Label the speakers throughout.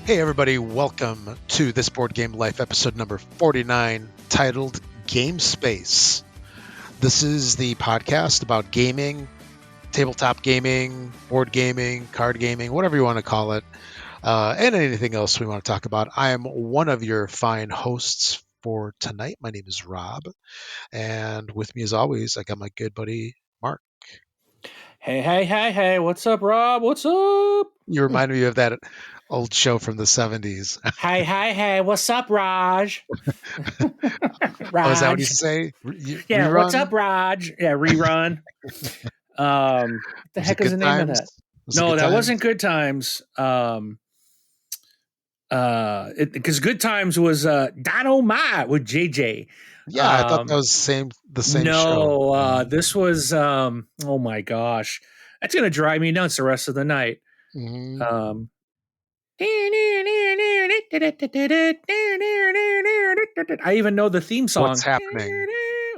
Speaker 1: Hey, everybody, welcome to This Board Game Life episode number 49, titled Game Space. This is the podcast about gaming, tabletop gaming, board gaming, card gaming, whatever you want to call it, and anything else we want to talk about. I am one of your fine hosts for tonight. My name is Rob, and with me, as always, I got my good buddy Mark.
Speaker 2: Hey, what's up, Rob? What's up?
Speaker 1: You remind me of that old show from the 70s.
Speaker 2: Hey, what's up, Raj?
Speaker 1: Oh, is that what you
Speaker 2: Raj.
Speaker 1: say?
Speaker 2: Yeah, what's
Speaker 1: Rerun?
Speaker 2: up, Raj? Yeah, rerun. What the
Speaker 1: Was it
Speaker 2: heck is
Speaker 1: good
Speaker 2: the name of
Speaker 1: times?
Speaker 2: that?
Speaker 1: Was it
Speaker 2: No,
Speaker 1: good
Speaker 2: that
Speaker 1: times?
Speaker 2: wasn't Good Times. Because Good Times was Dynamite with JJ.
Speaker 1: Yeah, I thought that was the same show.
Speaker 2: No, this was oh my gosh. That's gonna drive me nuts the rest of the night.
Speaker 1: Mhm.
Speaker 2: Um I even know the theme
Speaker 1: What's
Speaker 2: song.
Speaker 1: happening?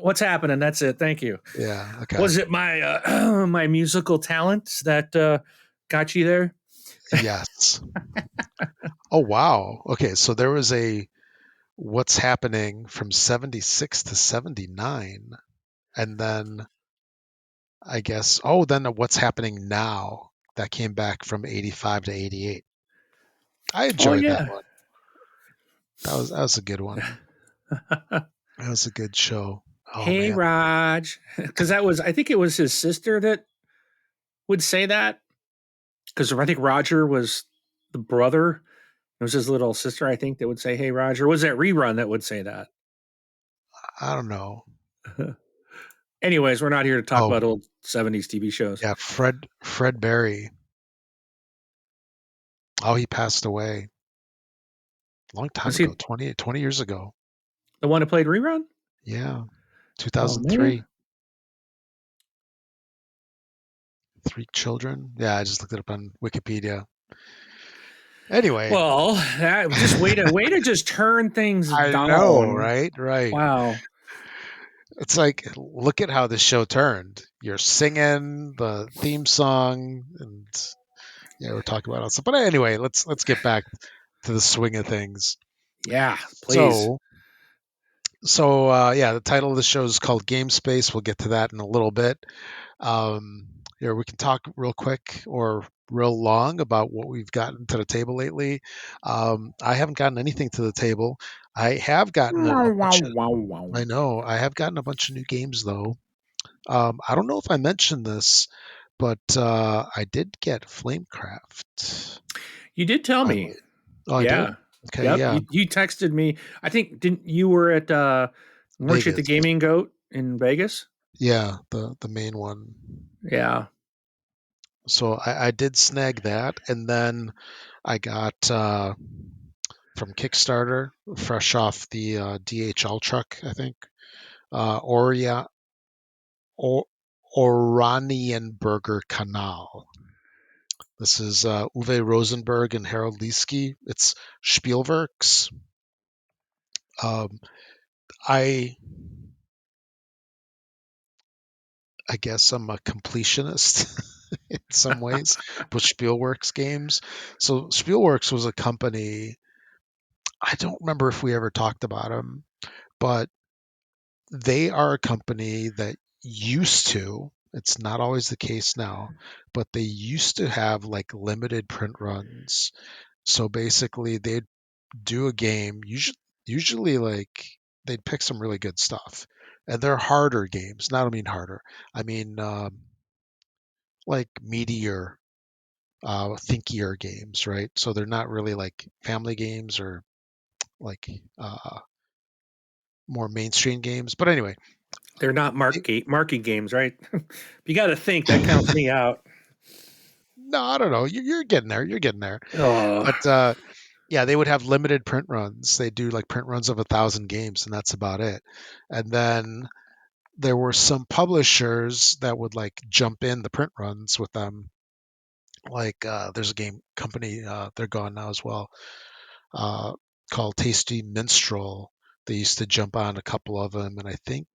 Speaker 2: What's happening? That's it. Thank you.
Speaker 1: Yeah, okay.
Speaker 2: Was it my my musical talents that got you there?
Speaker 1: Yes. Oh, wow. Okay, so there was a What's Happening from 76 to 79, and then then a What's Happening Now that came back from 85 to 88. I
Speaker 2: Oh
Speaker 1: enjoyed that
Speaker 2: yeah.
Speaker 1: one. That was a good one. That was a good show. Oh
Speaker 2: Hey
Speaker 1: man.
Speaker 2: Raj, because that was I think it was his sister that would say that because I think Roger was the brother. It was his little sister, I think, that would say, "Hey Roger." Was that Rerun that would say that?
Speaker 1: I don't know.
Speaker 2: Anyways, we're not here to talk
Speaker 1: Oh,
Speaker 2: about old 70s TV shows.
Speaker 1: yeah, Fred Berry. Oh, he passed away a long time
Speaker 2: Was he
Speaker 1: ago, 20 years ago.
Speaker 2: the one who played Rerun?
Speaker 1: Yeah,
Speaker 2: Oh man.
Speaker 1: 2003. Three children. Yeah, I just looked it up on Wikipedia. Anyway,
Speaker 2: Well, that just way to just turn things
Speaker 1: I know,
Speaker 2: down.
Speaker 1: right? Right.
Speaker 2: Wow.
Speaker 1: It's like, look at how this show turned. You're singing the theme song, and yeah, we're talking about all stuff. But anyway, let's get back to the swing of things.
Speaker 2: Yeah, please.
Speaker 1: So, yeah, the title of the show is called Game Space. We'll get to that in a little bit. Here we can talk real quick or real long about what we've gotten to the table lately. I haven't gotten anything to the table. I have gotten a bunch of. I know I have gotten a bunch of new games though. I don't know if I mentioned this, but I did get Flamecraft.
Speaker 2: You did tell me.
Speaker 1: Finally. Oh, I did.
Speaker 2: Yeah.
Speaker 1: Okay,
Speaker 2: Yep.
Speaker 1: yeah,
Speaker 2: You texted me. I think didn't you were at weren't you at the
Speaker 1: Vegas.
Speaker 2: Gaming Goat in Vegas?
Speaker 1: Yeah, the main one.
Speaker 2: Yeah.
Speaker 1: So I did snag that, and then I got from Kickstarter, fresh off the DHL truck, I think. Oria or Oranienburger Kanal. This is Uwe Rosenberg and Harold Lieske. It's Spielwerks. Um, I I guess I'm a completionist in some ways with Spielworks games. So Spielworks was a company. I don't remember if we ever talked about them, but they are a company that used to, it's not always the case now, but they used to have like limited print runs. So basically, they'd do a game, usually like they'd pick some really good stuff. And they're harder games. Not I mean harder. I mean like meatier, thinkier games, right? So they're not really like family games or like more mainstream games. But anyway,
Speaker 2: They're not
Speaker 1: it,
Speaker 2: marking games, right? You got to think that counts me out.
Speaker 1: no, I don't know. You're getting there. You're getting there.
Speaker 2: Oh,
Speaker 1: But yeah, they would have limited print runs. They do like print runs of 1,000 games, and that's about it. And then there were some publishers that would like jump in the print runs with them. Like there's a game company, they're gone now as well, uh, called Tasty Minstrel. They used to jump on a couple of them, and I think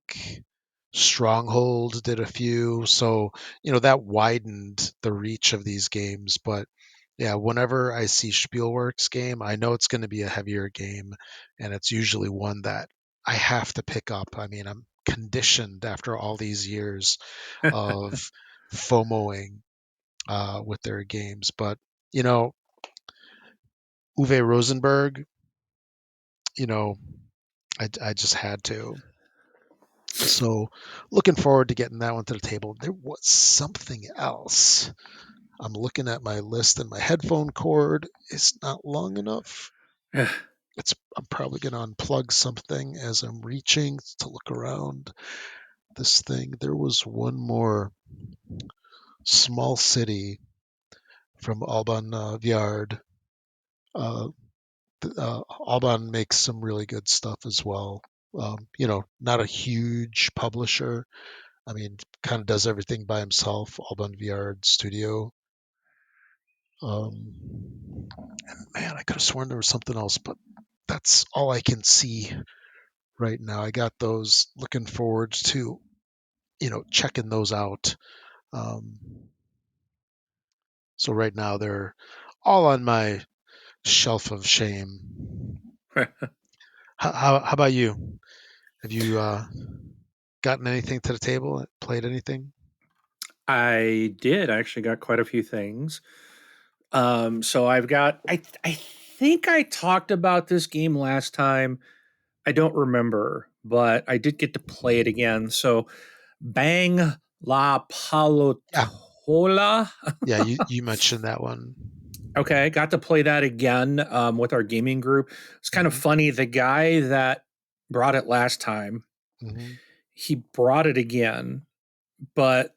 Speaker 1: Stronghold did a few. So that widened the reach of these games. But Yeah, whenever I see Spielworks game, I know it's going to be a heavier game, and it's usually one that I have to pick up. I mean, I'm conditioned after all these years of FOMOing with their games. But you know, Uwe Rosenberg, you know, I just had to. So, looking forward to getting that one to the table. There was something else. I'm looking at my list, and my headphone cord is not long enough. I'm probably going to unplug something as I'm reaching to look around this thing. There was one more small city from Alban Viard. Uh, Alban makes some really good stuff as well. Not a huge publisher. I mean, kind of does everything by himself. Alban Viard Studio. Man, I could have sworn there was something else, but that's all I can see right now. I got those. Looking forward to checking those out. Um, so right now they're all on my shelf of shame. How about you? Have you gotten anything to the table? Played anything?
Speaker 2: I did. I actually got quite a few things. So I've got. I think I talked about this game last time. I don't remember, but I did get to play it again. So Bang
Speaker 1: Yeah,
Speaker 2: LaPallottola.
Speaker 1: yeah. You mentioned that one.
Speaker 2: Okay, got to play that again with our gaming group. It's kind of
Speaker 1: Hmm.
Speaker 2: funny. The guy that brought it last time,
Speaker 1: Hmm.
Speaker 2: he brought it again, but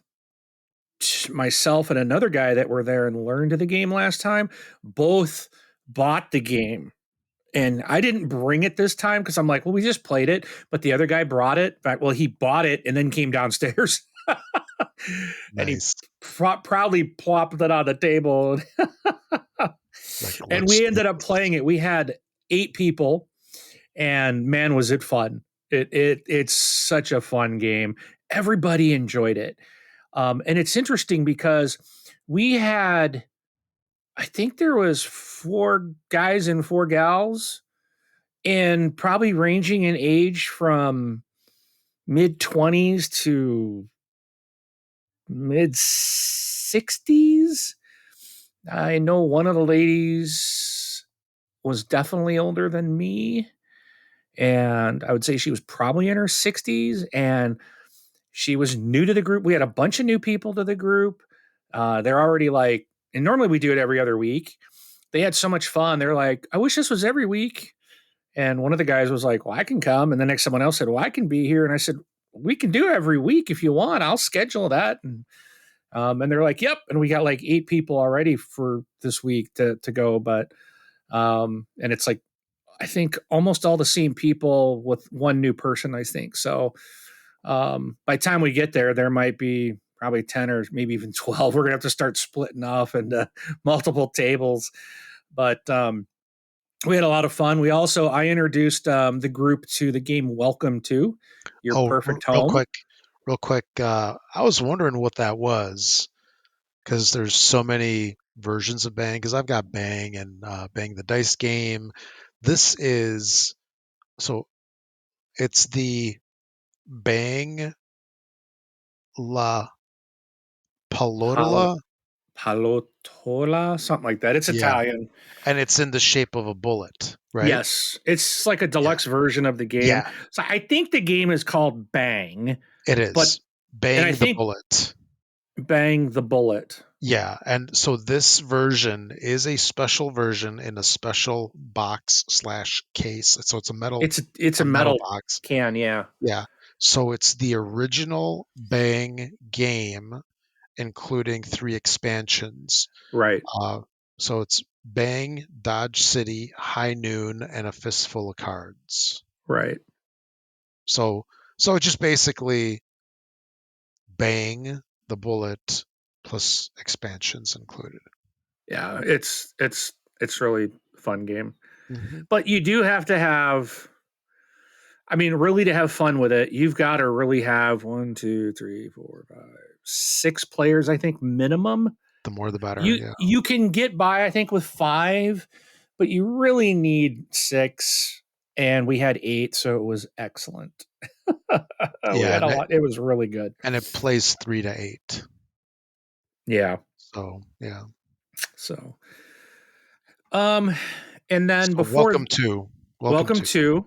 Speaker 2: myself and another guy that were there and learned of the game last time both bought the game. And I didn't bring it this time because I'm like, well, we just played it. But the other guy brought it. Well, he bought it and then came downstairs and he
Speaker 1: Nice.
Speaker 2: proudly plopped it on the table.
Speaker 1: Like,
Speaker 2: And
Speaker 1: let's
Speaker 2: we
Speaker 1: do
Speaker 2: ended up
Speaker 1: this.
Speaker 2: playing it. We had 8 people, and man, was it fun! It's such a fun game. Everybody enjoyed it, and it's interesting because we had, I think there was 4 guys and 4 gals, and probably ranging in age from mid 20s to mid 60s. I know one of the ladies was definitely older than me, and I would say she was probably in her 60s, and she was new to the group. We had a bunch of new people to the group. They're already like, and normally we do it every other week. They had so much fun. They're like, I wish this was every week. And one of the guys was like, well, I can come. And the next someone else said, well, I can be here. And I said, we can do it every week if you want. I'll schedule that. And they're like, yep. And we got like 8 people already for this week to go. But and it's like, I think almost all the same people with one new person, I think. So by the time we get there, there might be probably 10 or maybe even 12. We're going to have to start splitting off into multiple tables. But we had a lot of fun. I introduced the group to the game Welcome to Your
Speaker 1: Oh,
Speaker 2: Perfect
Speaker 1: real
Speaker 2: Home.
Speaker 1: quick, real quick. I was wondering what that was because there's so many versions of Bang. Because I've got Bang and Bang the Dice game. This is so it's the Bang La
Speaker 2: Pal-
Speaker 1: Pallotola.
Speaker 2: Palottola, something like that. It's
Speaker 1: Yeah,
Speaker 2: Italian.
Speaker 1: and it's in the shape of a bullet, right?
Speaker 2: Yes, it's like a
Speaker 1: Yeah,
Speaker 2: deluxe version of the game.
Speaker 1: yeah,
Speaker 2: So I think the game is called Bang,
Speaker 1: it
Speaker 2: but
Speaker 1: is.
Speaker 2: and I
Speaker 1: Bang the
Speaker 2: think
Speaker 1: bullet.
Speaker 2: Bang the Bullet.
Speaker 1: Yeah, and so this version is a special version in a special box slash case. So it's a metal
Speaker 2: It's a
Speaker 1: a metal
Speaker 2: metal
Speaker 1: box.
Speaker 2: can, yeah.
Speaker 1: Yeah. So it's the original Bang game, including 3 expansions.
Speaker 2: Right,
Speaker 1: Uh, so it's Bang, Dodge City, High Noon, and a fistful of cards.
Speaker 2: right.
Speaker 1: So so it's just basically Bang the bullet plus expansions included.
Speaker 2: Yeah, it's really a fun game.
Speaker 1: Hmm.
Speaker 2: But you do have to have, I mean, really to have fun with it, you've got to really have one, two, three, four, five, 6 players, I think, minimum.
Speaker 1: the more the better.
Speaker 2: You
Speaker 1: Yeah.
Speaker 2: you can get by, I think, with 5, but you really need 6. And we had 8, so it was excellent. We
Speaker 1: Yeah,
Speaker 2: had a lot. It was really good.
Speaker 1: and it plays 3 to 8.
Speaker 2: Yeah.
Speaker 1: So yeah.
Speaker 2: So, um, and then
Speaker 1: So
Speaker 2: before
Speaker 1: welcome
Speaker 2: Welcome
Speaker 1: to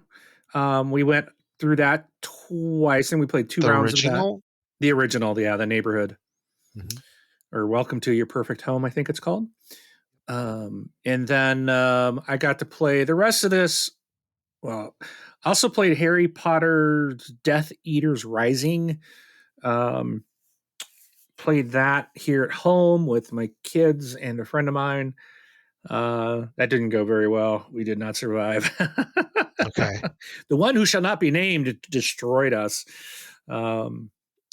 Speaker 2: to, we went through that twice, and we played 2
Speaker 1: the
Speaker 2: rounds of that.
Speaker 1: original.
Speaker 2: The original, yeah, the neighborhood,
Speaker 1: Mhm.
Speaker 2: or Welcome to Your Perfect Home, I think it's called. And then I got to play the rest of this. Well, I also played Harry Potter's Death Eaters Rising. Um, Played that here at home with my kids and a friend of mine. That didn't go very well. We did not survive.
Speaker 1: Okay.
Speaker 2: The one who shall not be named destroyed us. Um,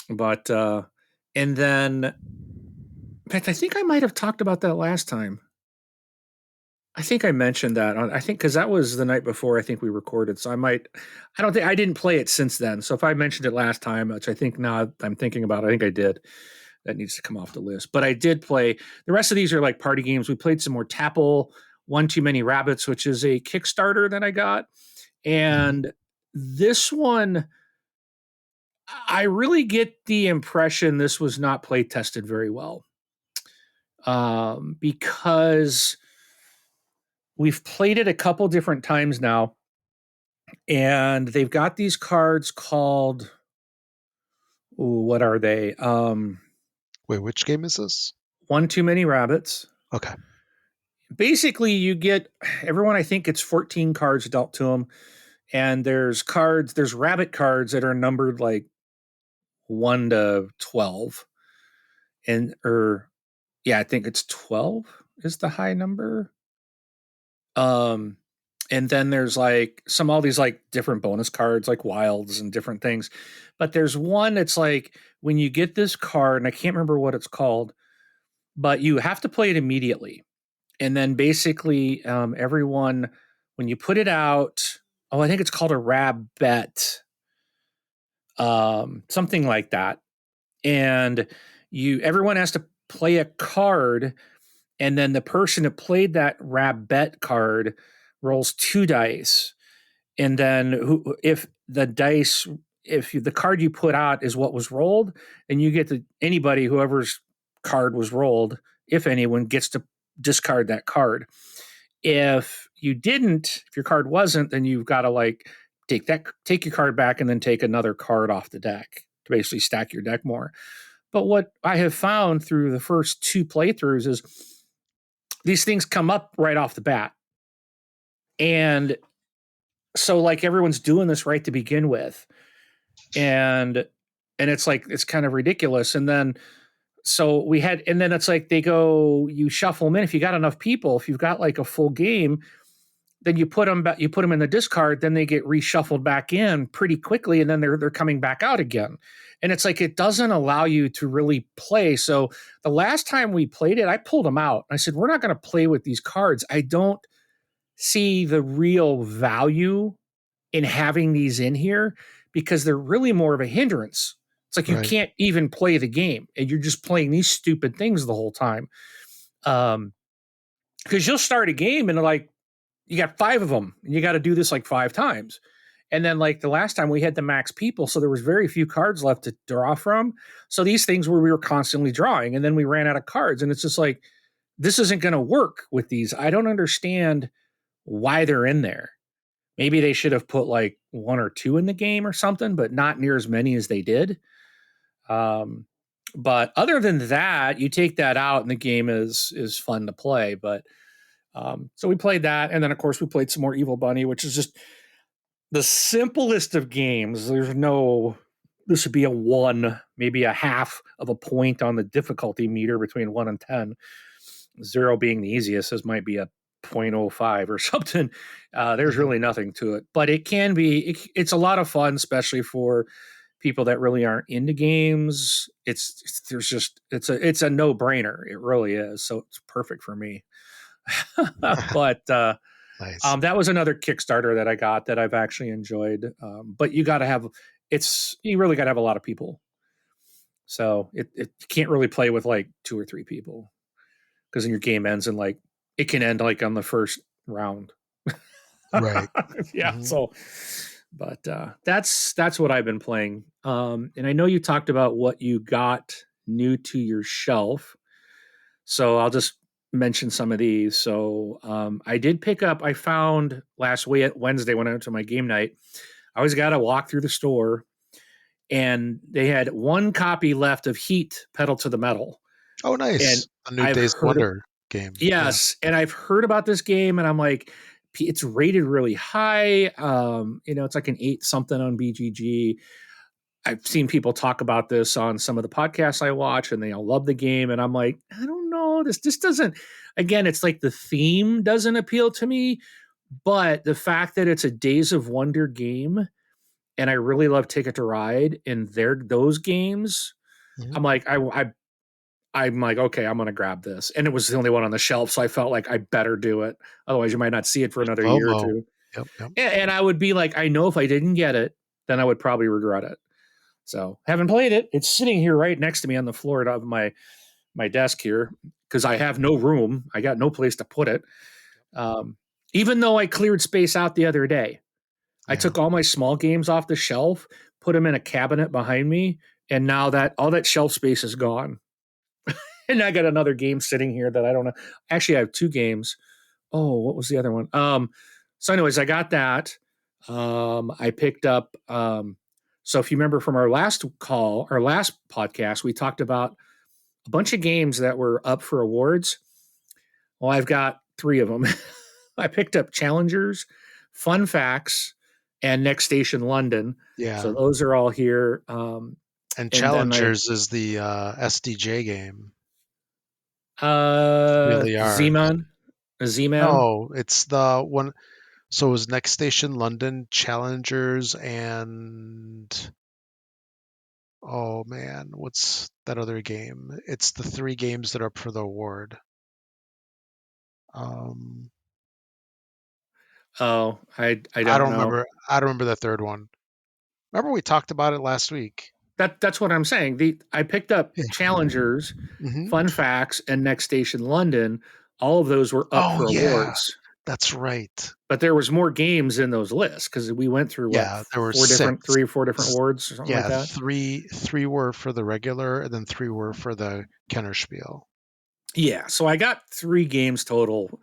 Speaker 2: but and then, in fact, I think I might have talked about that last time. I think I mentioned that on, I think because that was the night before I think we recorded. So I might, I don't think I didn't play it since then. So if I mentioned it last time, which I think now I'm thinking about, I think I did. That needs to come off the list. But I did play the rest of these are like party games. We played some more Tapple, One Too Many Rabbits, which is a Kickstarter that I got.
Speaker 1: Mhm.
Speaker 2: And this one, I really get the impression this was not play tested very well. Because we've played it a couple different times now, and they've got these cards called, ooh, what are they?
Speaker 1: Wait, which game is this?
Speaker 2: One Too Many Rabbits.
Speaker 1: Okay.
Speaker 2: Basically, you get everyone, I think it's 14 cards dealt to them. And there's rabbit cards that are numbered like 1 to 12. And, or, yeah, I think it's 12 is the high number. Um, and then there's like all these like different bonus cards, like wilds and different things. But there's one that's like when you get this card, and I can't remember what it's called, but you have to play it immediately. And then basically, everyone, when you put it out, oh, I think it's called a rab bet, something like that. And everyone has to play a card, and then the person that played that rab bet card rolls 2 dice, and then if the dice, if the card you put out is what was rolled, and you get to anybody, whoever's card was rolled, if anyone gets to discard that card. If you didn't, if your card wasn't, then you've got to like take your card back and then take another card off the deck to basically stack your deck more. But what I have found through the first 2 playthroughs is these things come up right off the bat. And so like everyone's doing this right to begin with. And it's like it's kind of ridiculous. And then and then it's like you shuffle them in. If you got enough people, if you've got like a full game, then you put them in the discard, then they get reshuffled back in pretty quickly, and then they're coming back out again. And it's like it doesn't allow you to really play. So the last time we played it, I pulled them out. I said, we're not going to play with these cards. I don't see the real value in having these in here because they're really more of a hindrance. It's like you
Speaker 1: Right.
Speaker 2: can't even play the game, and you're just playing these stupid things the whole time. Because you'll start a game and like you got 5 of them, and you got to do this like 5 times. And then like the last time we had the max people, so there was very few cards left to draw from. So these things where we were constantly drawing, and then we ran out of cards, and it's just like this isn't going to work with these. I don't understand why they're in there. Maybe they should have put like 1 or 2 in the game or something, but not near as many as they did. Um, but other than that, you take that out, and the game is fun to play. But so we played that, and then of course we played some more Evil Bunny, which is just the simplest of games. This would be a 1, maybe a half of a point on the difficulty meter between 1 and 10. 0 being the easiest, this might be a 0.05 or something. There's
Speaker 1: Mhm.
Speaker 2: really nothing to it, but it can be. It's a lot of fun, especially for people that really aren't into games. It's a no brainer. It really is. So it's perfect for me. But
Speaker 1: Nice.
Speaker 2: that was another Kickstarter that I got that I've actually enjoyed. But you got to have you really got to have a lot of people. So it you can't really play with like 2 or 3 people. because then your game ends in like it can end like on the first round.
Speaker 1: Right.
Speaker 2: Yeah.
Speaker 1: Hmm.
Speaker 2: So, but that's what I've been playing. And I know you talked about what you got new to your shelf, so I'll just mention some of these. So I did pick up. I found last Wednesday when I went to my game night. I always got to walk through the store, and they had one copy left of Heat Pedal to the Metal,
Speaker 1: Oh,
Speaker 2: and
Speaker 1: nice. A new
Speaker 2: I've
Speaker 1: Days of
Speaker 2: heard
Speaker 1: Wonder game. Yeah.
Speaker 2: yes, and I've heard about this game, and I'm like, it's rated really high. It's like an 8 something on BGG. I've seen people talk about this on some of the podcasts I watch, and they all love the game. And I'm like, I don't know, this doesn't. Again, it's like the theme doesn't appeal to me, but the fact that it's a Days of Wonder game, and I really love Ticket to Ride, and those games,
Speaker 1: Hmm.
Speaker 2: I'm like, I'm like, okay, I'm gonna grab this. And it was the only one on the shelf, so I felt like I better do it. Otherwise, you might not see it for another year or
Speaker 1: FOMO.
Speaker 2: two.
Speaker 1: Yep. Yep.
Speaker 2: And I would be like, I know if I didn't get it, then I would probably regret it. So haven't played it. It's sitting here right next to me on the floor of my desk here because I have no room. I got no place to put it. Um, Even though I cleared space out the other day, I
Speaker 1: Yeah.
Speaker 2: took all my small games off the shelf, put them in a cabinet behind me, and now that all that shelf space is gone. And I got another game sitting here that I don't know. Actually, I have two games. Oh, what was the other one? So anyways, I got that. I picked up so if you remember from our last podcast, we talked about a bunch of games that were up for awards. Well, I've got three of them. I picked up Challengers, Fun Facts, and Next Station London. So
Speaker 1: Yeah.
Speaker 2: those are all here.
Speaker 1: And
Speaker 2: And then I
Speaker 1: Challengers is the SDJ game. Really are.
Speaker 2: Z-Man, Z-Man.
Speaker 1: No, it's the one. So it was Next Station London, Challengers, and oh man, what's that other game? It's the three games that are up for the award. Um,
Speaker 2: Oh, I
Speaker 1: I
Speaker 2: don't
Speaker 1: don't
Speaker 2: know.
Speaker 1: remember. I don't remember the third one. Remember we talked about it last week.
Speaker 2: That's what I'm saying. I picked up
Speaker 1: Yeah.
Speaker 2: Challengers,
Speaker 1: Hmm.
Speaker 2: Fun Facts, and Next Station London. All of those were up
Speaker 1: Oh
Speaker 2: for
Speaker 1: yeah,
Speaker 2: awards,
Speaker 1: that's right.
Speaker 2: but there was more games in those lists because we went through what
Speaker 1: Yeah, there were six.
Speaker 2: three or four different
Speaker 1: S-
Speaker 2: awards or something like
Speaker 1: Yeah,
Speaker 2: that.
Speaker 1: three were for the regular, and then three were for the Kennerspiel.
Speaker 2: Yeah, so I got three games total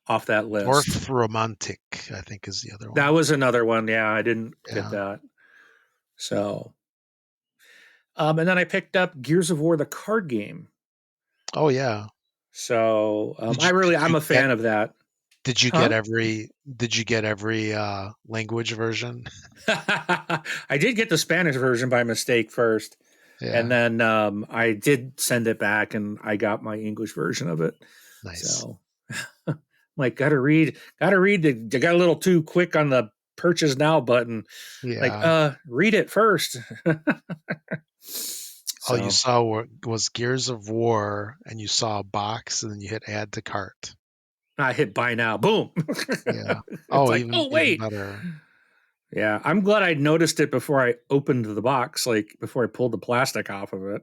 Speaker 2: off that list.
Speaker 1: Romantic, I think, is the other
Speaker 2: That
Speaker 1: one.
Speaker 2: was another one. Yeah, I didn't get
Speaker 1: Yeah.
Speaker 2: that. So, and then I picked up Gears of War, the card game.
Speaker 1: Oh yeah.
Speaker 2: So
Speaker 1: Did you did
Speaker 2: I'm
Speaker 1: you
Speaker 2: a
Speaker 1: get
Speaker 2: fan of that.
Speaker 1: did you get
Speaker 2: Huh?
Speaker 1: every language version?
Speaker 2: I did get the Spanish version by mistake first, and
Speaker 1: Yeah.
Speaker 2: then I did send it back, and I got my English version of it.
Speaker 1: Nice.
Speaker 2: So, like, gotta read. I got a little too quick on the purchase now button. Like,
Speaker 1: Yeah.
Speaker 2: read it first.
Speaker 1: All you
Speaker 2: So
Speaker 1: saw was Gears of War, and you saw a box, and then you hit add to cart.
Speaker 2: I hit buy now. Boom.
Speaker 1: Yeah.
Speaker 2: It's
Speaker 1: Oh,
Speaker 2: like, oh
Speaker 1: even
Speaker 2: wait.
Speaker 1: better.
Speaker 2: Yeah, I'm glad I noticed it before I opened the box, like before I pulled the plastic off of it.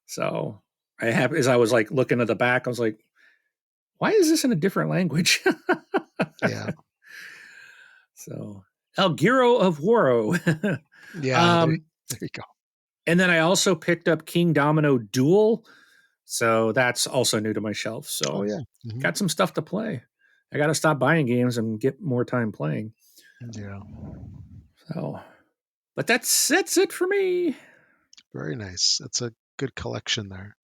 Speaker 2: So I have, as I was like looking at the back, I was like, why is this in a different language?
Speaker 1: Yeah.
Speaker 2: So El Giro of Waro.
Speaker 1: Yeah.
Speaker 2: um,
Speaker 1: There you go.
Speaker 2: and then I also picked up King Domino Duel. So that's also new to my shelf.
Speaker 1: Oh
Speaker 2: So
Speaker 1: yeah. Hmm.
Speaker 2: got some stuff to play. I got to stop buying games and get more time playing.
Speaker 1: Yeah.
Speaker 2: So, but that's it for me.
Speaker 1: Very nice. That's a good collection there.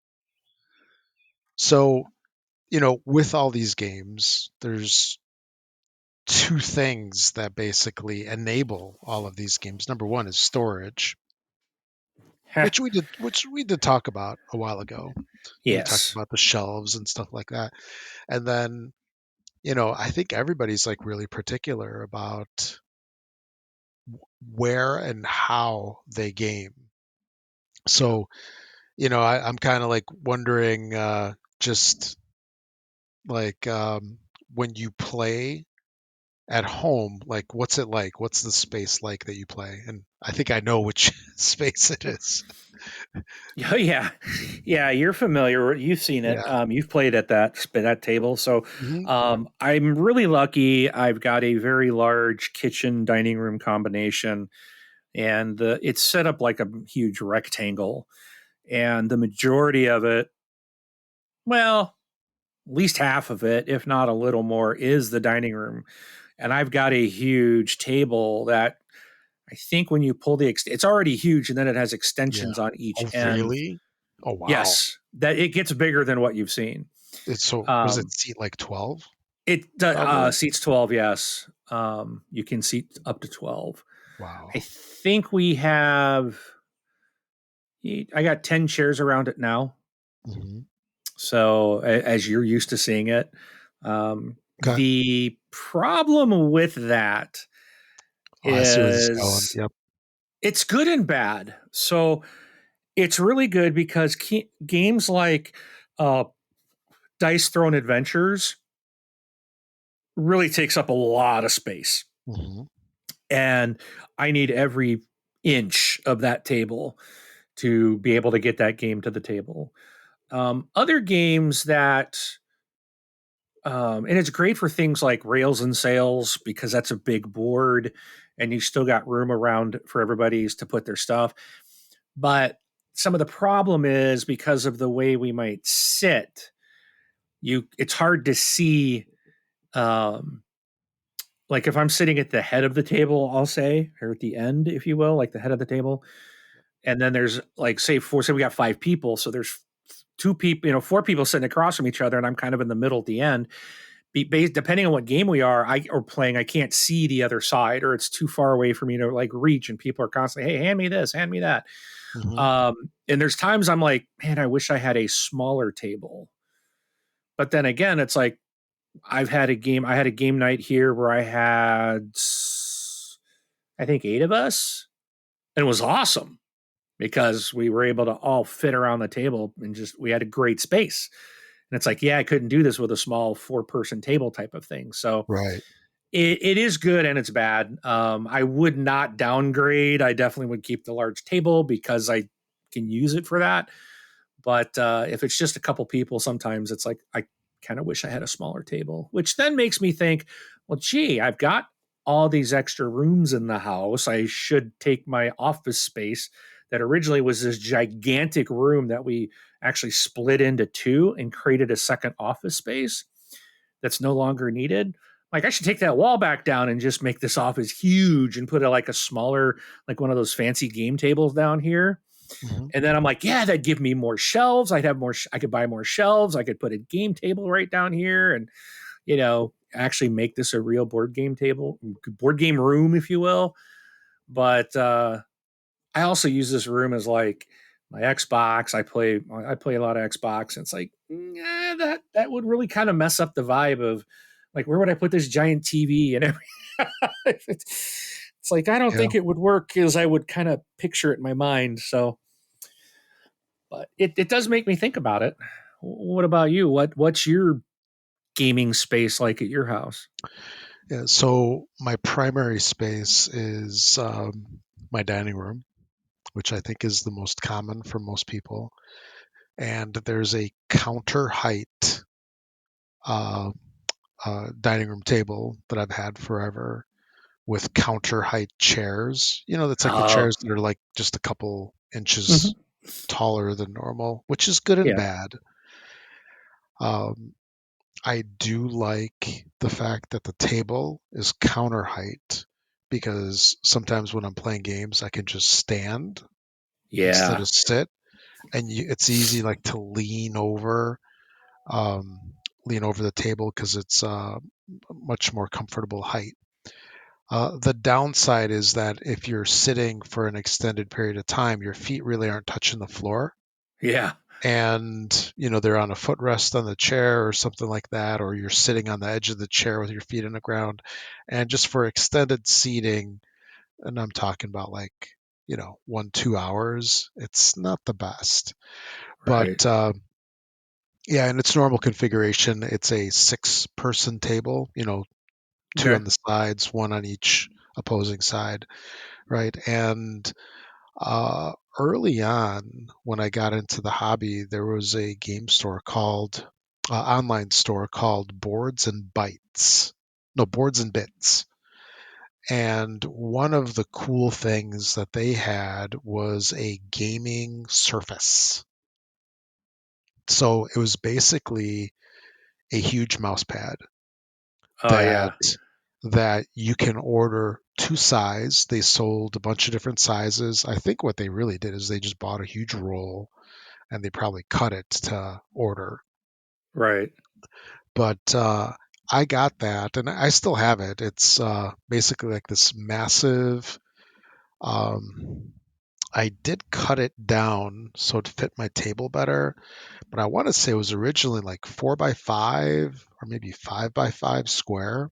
Speaker 1: So, with all these games, there's two things that basically enable all of these games. Number one is storage, which we did talk about a while ago. We talked
Speaker 2: Yes.
Speaker 1: about the shelves and stuff like that. And then, I think everybody's like really particular about where and how they game. So, I'm kind of like wondering, just like when you play. at home, like what's it like? What's the space like that you play? And I think I know which space it is.
Speaker 2: Oh yeah, yeah. You're familiar. You've seen it.
Speaker 1: Yeah.
Speaker 2: You've played at that table. So
Speaker 1: Hmm.
Speaker 2: I'm really lucky. I've got a very large kitchen dining room combination, and it's set up like a huge rectangle. And the majority of it, well, at least half of it, if not a little more, is the dining room. And I've got a huge table that I think when you pull it's already huge, and then it has
Speaker 1: Yeah.
Speaker 2: extensions on each
Speaker 1: Oh,
Speaker 2: end.
Speaker 1: really? Oh, wow.
Speaker 2: Yes, that it gets bigger than what you've seen.
Speaker 1: It's so, what does it
Speaker 2: Um,
Speaker 1: seat, like 12
Speaker 2: it
Speaker 1: probably?
Speaker 2: seats 12. Yes, you can seat up to 12. I
Speaker 1: Wow.
Speaker 2: think we have. I got 10 chairs around it now.
Speaker 1: Hmm.
Speaker 2: So as you're used to seeing it,
Speaker 1: Okay.
Speaker 2: the problem with that
Speaker 1: Oh, I see where this is going.
Speaker 2: is
Speaker 1: Yep.
Speaker 2: it's good and bad. So it's really good because games like uh, Dice Throne Adventures really takes up a lot of space,
Speaker 1: Hmm.
Speaker 2: and I need every inch of that table to be able to get that game to the table. Other games that and it's great for things like rails and sails because that's a big board and you still got room around for everybody's to put their stuff. But some of the problem is because of the way we might sit, it's hard to see um like if I'm sitting at the head of the table, I'll say, or at the end, if you will, like the head of the table, and then there's like say we got 5 people, so there's 2 people, 4 people sitting across from each other, and I'm kind of in the middle at the end. Depending on what game we are, or playing, I can't see the other side, or it's too far away for me to like reach, and people are constantly, "Hey, hand me this, hand me that."
Speaker 1: Hmm.
Speaker 2: And there's times I'm like, "Man, I wish I had a smaller table." But then again, it's like I had a game night here where I had, I think, 8 of us, and it was awesome because we were able to all fit around the table and we had a great space. And it's like, yeah, I couldn't do this with a small 4-person table type of thing. So
Speaker 1: Right.
Speaker 2: it is good and it's bad. I would not downgrade. I definitely would keep the large table because I can use it for that. But if it's just a couple people, sometimes it's like I kind of wish I had a smaller table, which then makes me think, well, gee, I've got all these extra rooms in the house. I should take my office space that originally was this gigantic room that we actually split into two and created a second office space that's no longer needed. Like I should take that wall back down and just make this office huge and put like a smaller, like one of those fancy game tables down here.
Speaker 1: Hmm.
Speaker 2: And then I'm like, yeah, that'd give me more shelves. I'd have more. I could buy more shelves. I could put a game table right down here, and actually make this a real board game room, if you will. But I also use this room as like my Xbox. I play a lot of Xbox, and it's like, that would really kind of mess up the vibe of like where would I put this giant TV and everything. It's like I don't
Speaker 1: Yeah.
Speaker 2: think it would work as I would kind of picture it in my mind. So but it does make me think about it. What about you? What's your gaming space like at your house?
Speaker 1: Yeah. So my primary space is my dining room, which I think is the most common for most people. And there's a counter height uh, dining room table that I've had forever with counter height chairs. That's like the
Speaker 2: Oh,
Speaker 1: chairs that are like just a couple inches
Speaker 2: mhm.
Speaker 1: taller than normal, which is good and
Speaker 2: Yeah,
Speaker 1: bad. Um, I do like the fact that the table is counter height because sometimes when I'm playing games, I can just stand instead
Speaker 2: yeah,
Speaker 1: of sit, and it's easy like to um, lean over the table because it's much more comfortable height. The downside is that if you're sitting for an extended period of time, your feet really aren't touching the floor.
Speaker 2: yeah,
Speaker 1: And they're on a footrest on the chair or something like that, or you're sitting on the edge of the chair with your feet in the ground. And just for extended seating, and I'm talking about like 1-2 hours, it's not the best. But
Speaker 2: right.
Speaker 1: yeah, in its normal configuration, it's a 6-person table, two on
Speaker 2: Okay.
Speaker 1: the sides, one on each opposing side, right? And early on, when I got into the hobby, there was a game store called online store called Boards and Bytes. No, Boards and Bits. And one of the cool things that they had was a gaming surface. So it was basically a huge mouse pad
Speaker 2: Oh
Speaker 1: that
Speaker 2: yeah.
Speaker 1: you can order to size. They sold a bunch of different sizes. I think what they really did is they just bought a huge roll and they probably cut it to order.
Speaker 2: Right.
Speaker 1: But I got that and I still have it. It's basically like this massive. Um, I did cut it down so it fit my table better, but I want to say it was originally like 4 by 5 or maybe 5 by 5 square,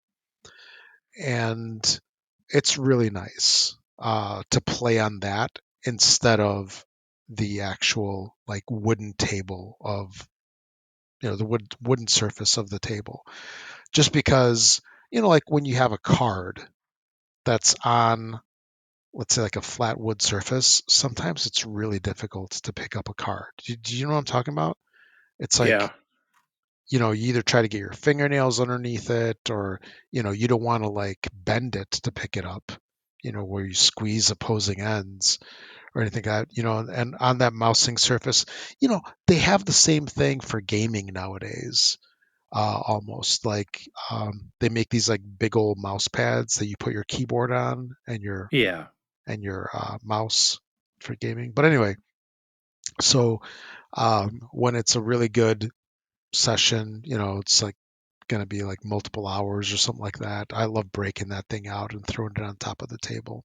Speaker 1: and it's really nice to play on that instead of the actual like wooden table of the wooden surface of the table. Just because like when you have a card that's on, let's say, like a flat wood surface, sometimes it's really difficult to pick up a card. Do you know what I'm talking about? It's like,
Speaker 2: Yeah.
Speaker 1: you either try to get your fingernails underneath it, or you don't want to like bend it to pick it up, where you squeeze opposing ends or anything like that, and on that mousing surface, they have the same thing for gaming nowadays. Almost like they make these like big old mouse pads that you put your keyboard on
Speaker 2: Yeah.
Speaker 1: and your mouse for gaming. But anyway, so when it's a really good session, it's like going to be like multiple hours or something like that. I love breaking that thing out and throwing it on top of the table.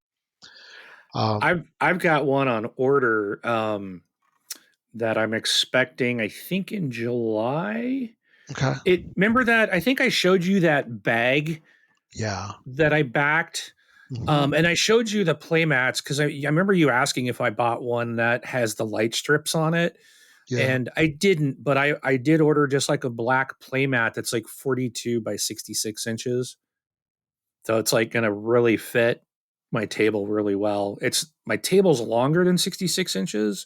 Speaker 1: Um,
Speaker 2: I've got one on order that I'm expecting, I think in July.
Speaker 1: okay.
Speaker 2: It remember that I think I showed you that bag
Speaker 1: Yeah.
Speaker 2: that I backed.
Speaker 1: Hmm.
Speaker 2: And I showed you the play mats because I remember you asking if I bought one that has the light strips on it.
Speaker 1: Yeah.
Speaker 2: And I didn't, but I did order just like a black playmat that's like 42 by 66 inches. So it's like gonna really fit my table really well. It's my table's longer than 66 inches,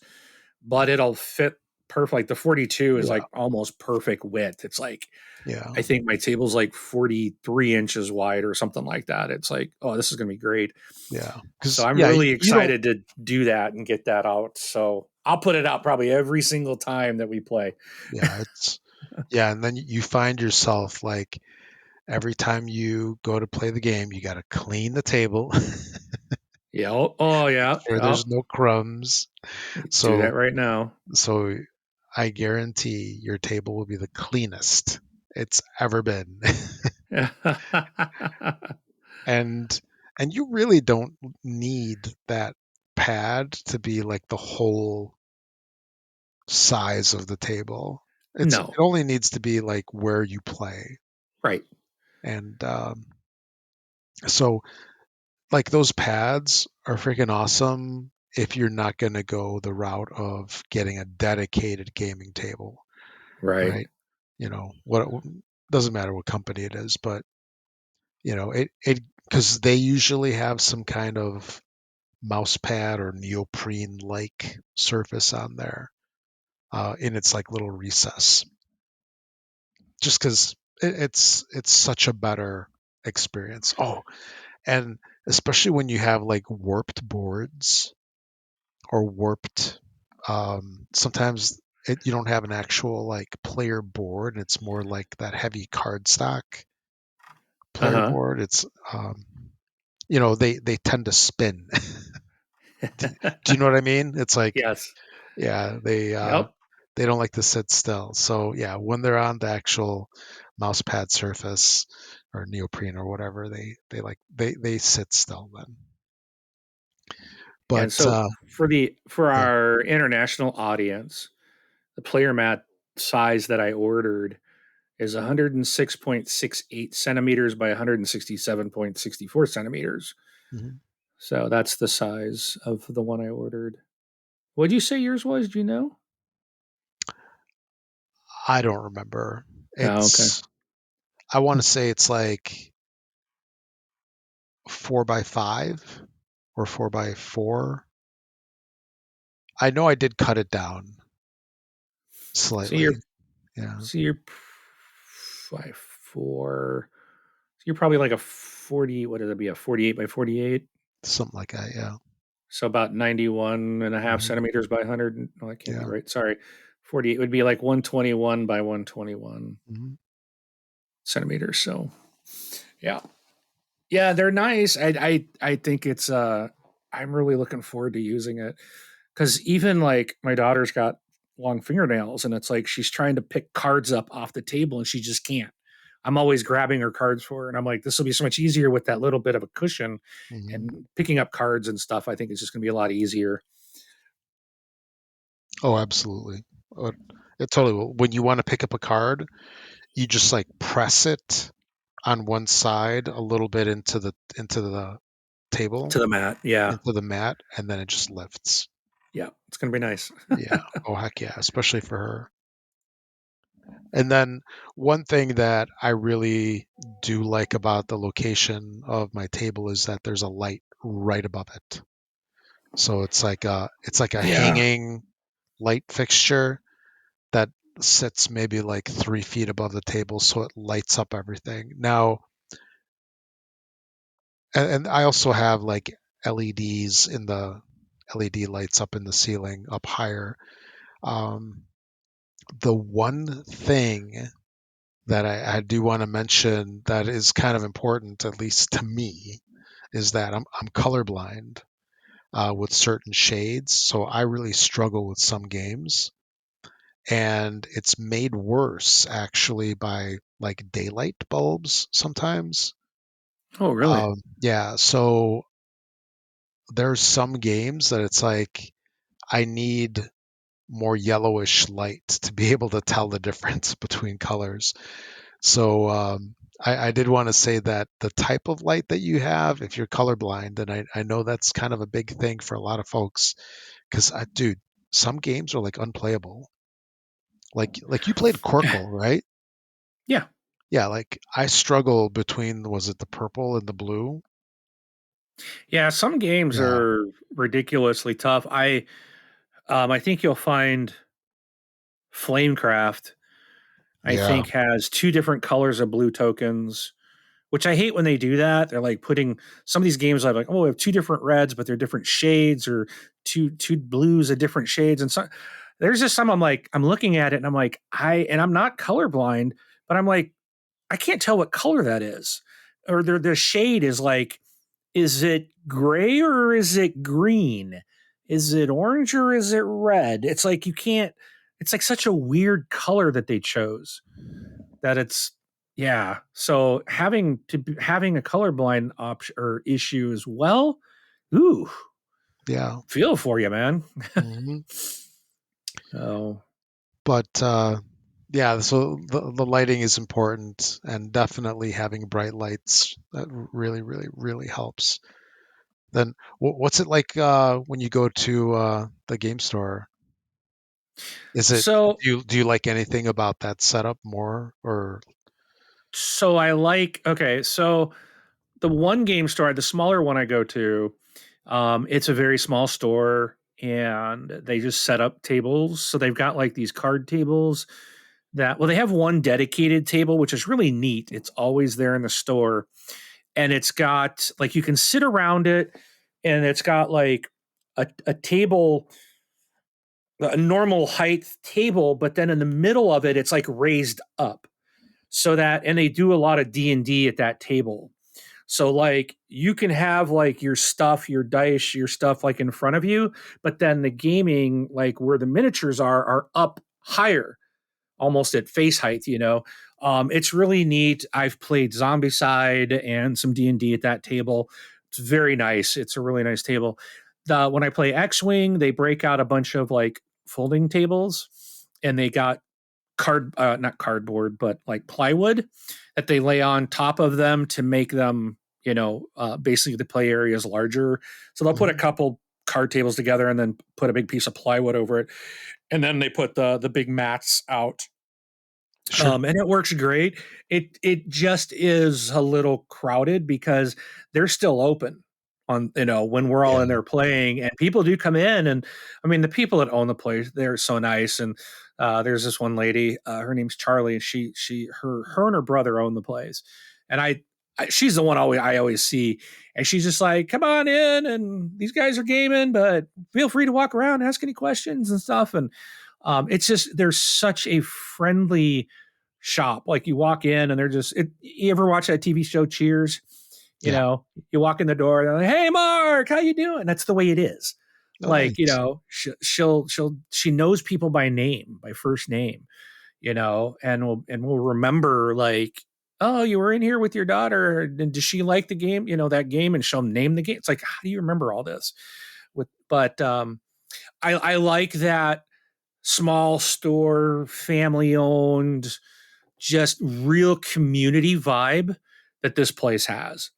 Speaker 2: but it'll fit perfect. Like the 42 is
Speaker 1: Yeah.
Speaker 2: like almost perfect width. It's like
Speaker 1: Yeah.
Speaker 2: I think my table's like 43 inches wide or something like that. It's like, oh, this is gonna be great.
Speaker 1: Yeah.
Speaker 2: So
Speaker 1: Because
Speaker 2: I'm
Speaker 1: yeah,
Speaker 2: really
Speaker 1: you don't.
Speaker 2: excited to do that and get that out. So I'll put it out probably every single time that we play.
Speaker 1: Yeah. Yeah, and then you find yourself like every time you go to play the game, you got to clean the table,
Speaker 2: Yeah. Oh
Speaker 1: make
Speaker 2: yeah.
Speaker 1: sure
Speaker 2: Yeah.
Speaker 1: there's no crumbs.
Speaker 2: Do
Speaker 1: So
Speaker 2: that right now.
Speaker 1: so I guarantee your table will be the cleanest it's ever been. and and you really don't need that pad to be like the whole size of the table. It
Speaker 2: No.
Speaker 1: only needs to be like where you play.
Speaker 2: Right.
Speaker 1: And so like those pads are freaking awesome if you're not going to go the route of getting a dedicated gaming table,
Speaker 2: Right.
Speaker 1: right? What doesn't matter what company it is, but it because they usually have some kind of mouse pad or neoprene like surface on there in its like little recess, just because it's such a better experience. Oh, and especially when you have like warped boards or warped. Sometimes you don't have an actual like player board. It's more like that heavy cardstock player
Speaker 2: Uh
Speaker 1: board. It's they tend to spin. do, do you know
Speaker 2: huh.
Speaker 1: what I mean? It's like
Speaker 2: Yes.
Speaker 1: yeah,
Speaker 2: Yep.
Speaker 1: they don't like to sit still. So yeah, when they're on the actual mouse pad surface or neoprene or whatever, they sit still then.
Speaker 2: And
Speaker 1: But
Speaker 2: so for
Speaker 1: yeah.
Speaker 2: our international audience, the player mat size that I ordered is 106.68 centimeters by 167.64 centimeters.
Speaker 1: Mhm.
Speaker 2: So that's the size of the one I ordered. What'd you say yours was? Do you know?
Speaker 1: I don't remember.
Speaker 2: Oh, okay.
Speaker 1: I want to say it's like 4x5 or 4x4. I know I did cut it down
Speaker 2: So you're
Speaker 1: slightly. Yeah,
Speaker 2: so you're 5'4". So you're probably like a 40. What would it be? A 48 by 48.
Speaker 1: something like that. Yeah.
Speaker 2: So about 91 and a half
Speaker 1: Hmm.
Speaker 2: centimeters by 100. No, that can't be
Speaker 1: Yeah.
Speaker 2: right. Sorry. 48 would be like 121 by 121
Speaker 1: Hmm.
Speaker 2: centimeters. So yeah. Yeah, they're nice. I think it's I'm really looking forward to using it. Because even like my daughter's got long fingernails and it's like she's trying to pick cards up off the table and she just can't. I'm always grabbing her cards for her. And I'm like, this will be so much easier with that little bit of a cushion
Speaker 1: Hmm.
Speaker 2: and picking up cards and stuff. I think it's just going to be a lot easier.
Speaker 1: Oh, absolutely. Uh, It totally will. When you want to pick up a card, you just like press it on one side a little bit into the
Speaker 2: To
Speaker 1: table,
Speaker 2: the mat. Yeah.
Speaker 1: into the mat, and then it just lifts.
Speaker 2: Yeah. It's going to be nice.
Speaker 1: Yeah. Oh, heck yeah. Especially for her. And then one thing that I really do like about the location of my table is that there's a light right above it. So it's like a
Speaker 2: Yeah.
Speaker 1: hanging light fixture that sits maybe like 3 feet above the table, so it lights up everything. Now, and I also have like LEDs in the LED lights up in the ceiling up higher. Um, the one thing that I do want to mention that is kind of important, at least to me, is that I'm colorblind with certain shades, so I really struggle with some games, and it's made worse actually by like daylight bulbs sometimes.
Speaker 2: Oh, really?
Speaker 1: Yeah, so there's some games that it's like I need more yellowish light to be able to tell the difference between colors. So I did want to say that the type of light that you have, if you're colorblind, and I know that's kind of a big thing for a lot of folks, because dude, some games are like unplayable. Like you played Corkle, right?
Speaker 2: Yeah.
Speaker 1: Yeah, like I struggle between was it the purple and the blue?
Speaker 2: Yeah. Some games
Speaker 1: Yeah,
Speaker 2: are ridiculously tough. I think you'll find Flamecraft, I
Speaker 1: yeah,
Speaker 2: think, has two different colors of blue tokens, which I hate when they do that. They're like putting some of these games like, oh, we have two different reds, but they're different shades, or two blues of different shades. And so there's just some I'm looking at it and I'm like, I'm not colorblind, but I'm like, I can't tell what color that is. Or the shade is like, is it gray or is it green? Is it orange or is it red? It's like you can't, it's like such a weird color that they chose that it's yeah. So having a colorblind option or issue as well, ooh,
Speaker 1: yeah.
Speaker 2: feel for you, man.
Speaker 1: Hmm.
Speaker 2: Oh
Speaker 1: But yeah, so the lighting is important, and definitely having bright lights that really, really, really helps. Then what's it like when you go to the game store? Is it
Speaker 2: so
Speaker 1: do you like anything about that setup more or
Speaker 2: so I like okay. So the one game store, the smaller one I go to, it's a very small store and they just set up tables. So they've got like these card tables that, well, they have one dedicated table, which is really neat. It's always there in the store. And it's got like you can sit around it and it's got like a table, a normal height table, but then in the middle of it, it's like raised up so that, and they do a lot of D&D at that table. So like you can have like your stuff, your dice, your stuff like in front of you, but then the gaming, like where the miniatures are up higher, almost at face height. It's really neat. I've played Zombicide and some D&D at that table. It's very nice. It's a really nice table. When I play X-Wing, they break out a bunch of like folding tables, and they got not cardboard, but like plywood that they lay on top of them to make them, basically the play areas larger. So they'll put a
Speaker 1: Mhm.
Speaker 2: couple card tables together and then put a big piece of plywood over it, and then they put the big mats out
Speaker 1: Sure.
Speaker 2: And it works great. It just is a little crowded because they're still open on, when we're all in
Speaker 1: Yeah.
Speaker 2: there playing, and people do come in. And I mean, the people that own the place, they're so nice. And there's this one lady, her name's Charlie, and her and her brother own the place. And she's the one I always see, and she's just like, come on in, and these guys are gaming, but feel free to walk around, ask any questions and stuff. And it's just, there's such a friendly shop. Like, you walk in and they're just, you ever watch that TV show Cheers? You
Speaker 1: Yeah.
Speaker 2: know, you walk in the door, they're like, hey Mark, how you doing? That's the way it is. Like,
Speaker 1: Nice.
Speaker 2: she knows people by name, by first name, and we'll remember, like, oh, you were in here with your daughter, and does she like the game, that game, and she'll name the game. It's like, how do you remember all this? But I like that small store, family owned, just real community vibe that this place has.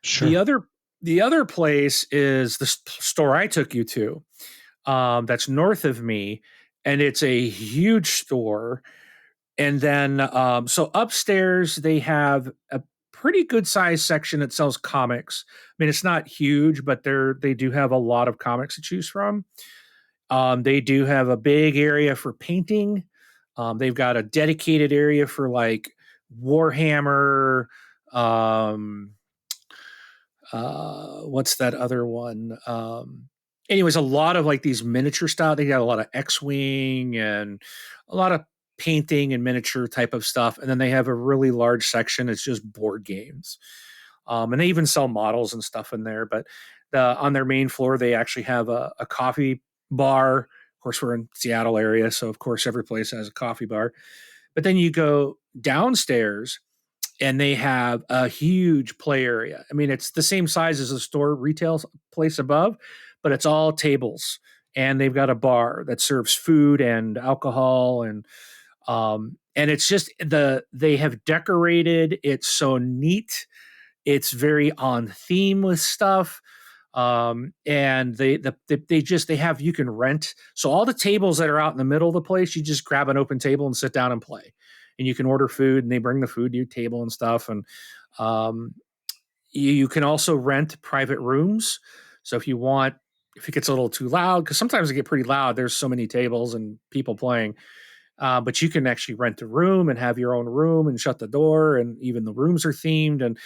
Speaker 2: The
Speaker 1: Sure.
Speaker 2: other the other place is the store I took you to. That's north of me, and it's a huge store. And then, so upstairs they have a pretty good sized section that sells comics. I mean, it's not huge, but they do have a lot of comics to choose from. They do have a big area for painting. They've got a dedicated area for like Warhammer. Um, what's that other one? Anyways, a lot of like these miniature style. They got a lot of X-wing and a lot of painting and miniature type of stuff. And then they have a really large section. It's just board games. And they even sell models and stuff in there. But on their main floor, they actually have a coffee bar. Of course, we're in Seattle area, so of course every place has a coffee bar. But then you go downstairs, and they have a huge play area. I mean, it's the same size as the store retail place above, but it's all tables, and they've got a bar that serves food and alcohol, and it's just they have decorated it so neat. It's very on theme with stuff. And they have, you can rent. So all the tables that are out in the middle of the place, you just grab an open table and sit down and play. And you can order food, and they bring the food to your table and stuff. And um, you can also rent private rooms. So if it gets a little too loud, because sometimes it get pretty loud, there's so many tables and people playing. But you can actually rent a room and have your own room and shut the door, and even the rooms are themed, and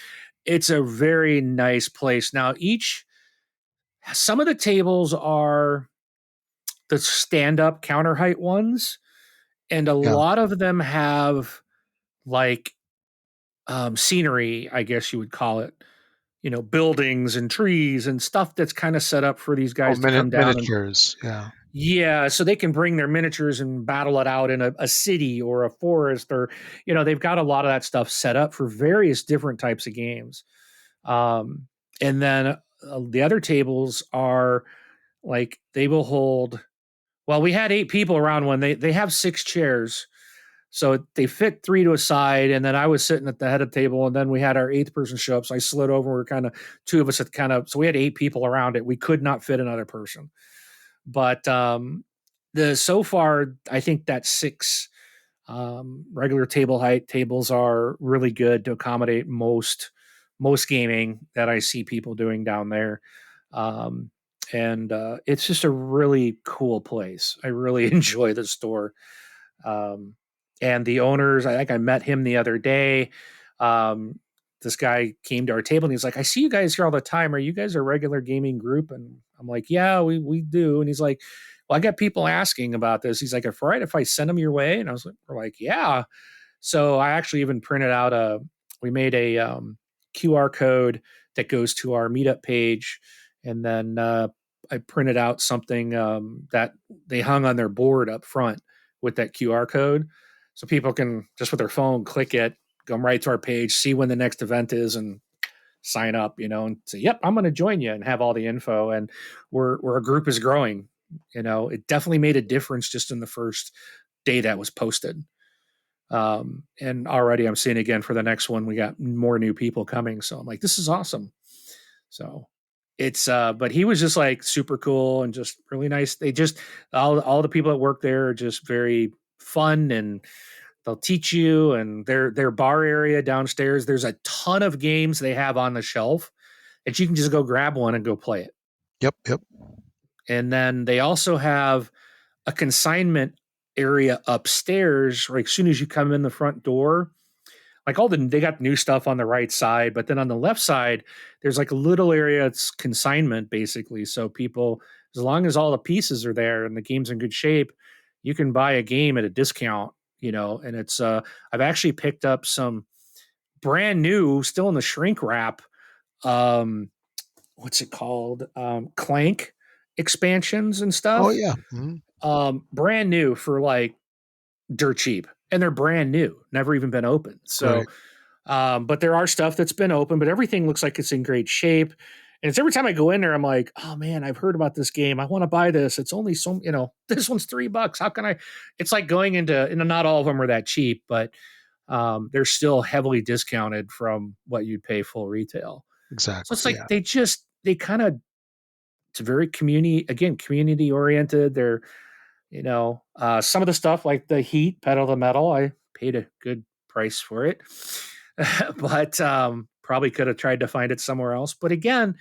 Speaker 2: it's a very nice place. Now, some of the tables are the stand-up counter height ones, and a
Speaker 1: Yeah.
Speaker 2: lot of them have like scenery, I guess you would call it. Buildings and trees and stuff that's kind of set up for these
Speaker 1: Oh,
Speaker 2: guys to come down and,
Speaker 1: miniatures. Yeah.
Speaker 2: yeah, so they can bring their miniatures and battle it out in a city or a forest, or they've got a lot of that stuff set up for various different types of games. Um, and then the other tables are like, they will hold. Well, we had 8 people around one. They have 6 chairs, so they fit 3 to a side. And then I was sitting at the head of the table, and then we had our 8th person show up. So I slid over. We are kind of, two of us had so we had 8 people around it. We could not fit another person. But the so far, I think that 6 regular table height tables are really good to accommodate most gaming that I see people doing down there. Um, and it's just a really cool place. I really enjoy the store. Um, and the owners, I think I met him the other day. Um, this guy came to our table, and he's like, I see you guys here all the time. Are you guys a regular gaming group? And I'm like, yeah, we do. And he's like, well, I got people asking about this. He's like, if all right, if I send them your way. And I was like, we're like, yeah. So I actually even printed out we made a QR code that goes to our meetup page. And then I printed out something that they hung on their board up front with that QR code. So people can just with their phone click it, come right to our page, see when the next event is, and sign up, and say, yep, I'm going to join you, and have all the info. And our group is growing. It definitely made a difference just in the first day that was posted. And already I'm seeing again for the next one, we got more new people coming. So I'm like, this is awesome. So it's, but he was just like super cool and just really nice. They just, all the people that work there are just very fun, and they'll teach you, and their bar area downstairs, there's a ton of games they have on the shelf that you can just go grab one and go play it.
Speaker 1: Yep, yep.
Speaker 2: And then they also have a consignment area upstairs, right? As soon as you come in the front door, like they got new stuff on the right side, but then on the left side, there's like a little area. It's consignment basically. So people, as long as all the pieces are there and the game's in good shape, you can buy a game at a discount, and it's, I've actually picked up some brand new, still in the shrink wrap. Um, what's it called? Clank expansions and
Speaker 1: Oh
Speaker 2: stuff.
Speaker 1: yeah. Mhm.
Speaker 2: Brand new for like dirt cheap, and they're brand new, never even been opened. So,
Speaker 1: Right.
Speaker 2: but there are stuff that's been open, but everything looks like it's in great shape. And it's every time I go in there, I'm like, oh man, I've heard about this game. I want to buy this. It's only this one's $3. How can I? It's like going into, not all of them are that cheap, but they're still heavily discounted from what you'd pay full retail. So
Speaker 1: Exactly.
Speaker 2: it's like
Speaker 1: Yeah.
Speaker 2: they kind of, it's very community oriented. They're, some of the stuff like the Heat Pedal to Metal, I paid a good price for it, but probably could have tried to find it somewhere else. But again,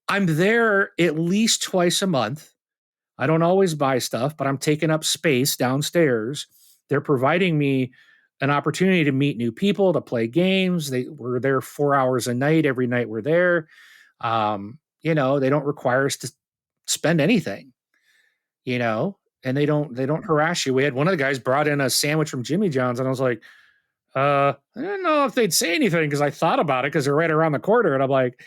Speaker 2: I'm there at least twice a month. I don't always buy stuff, but I'm taking up space downstairs. They're providing me an opportunity to meet new people, to play games. We're there 4 hours a night. Every night we're there. They don't require us to spend anything, and they don't harass you. We had one of the guys brought in a sandwich from Jimmy John's, and I was like, I don't know if they'd say anything because I thought about it because they're right around the corner. And I'm like,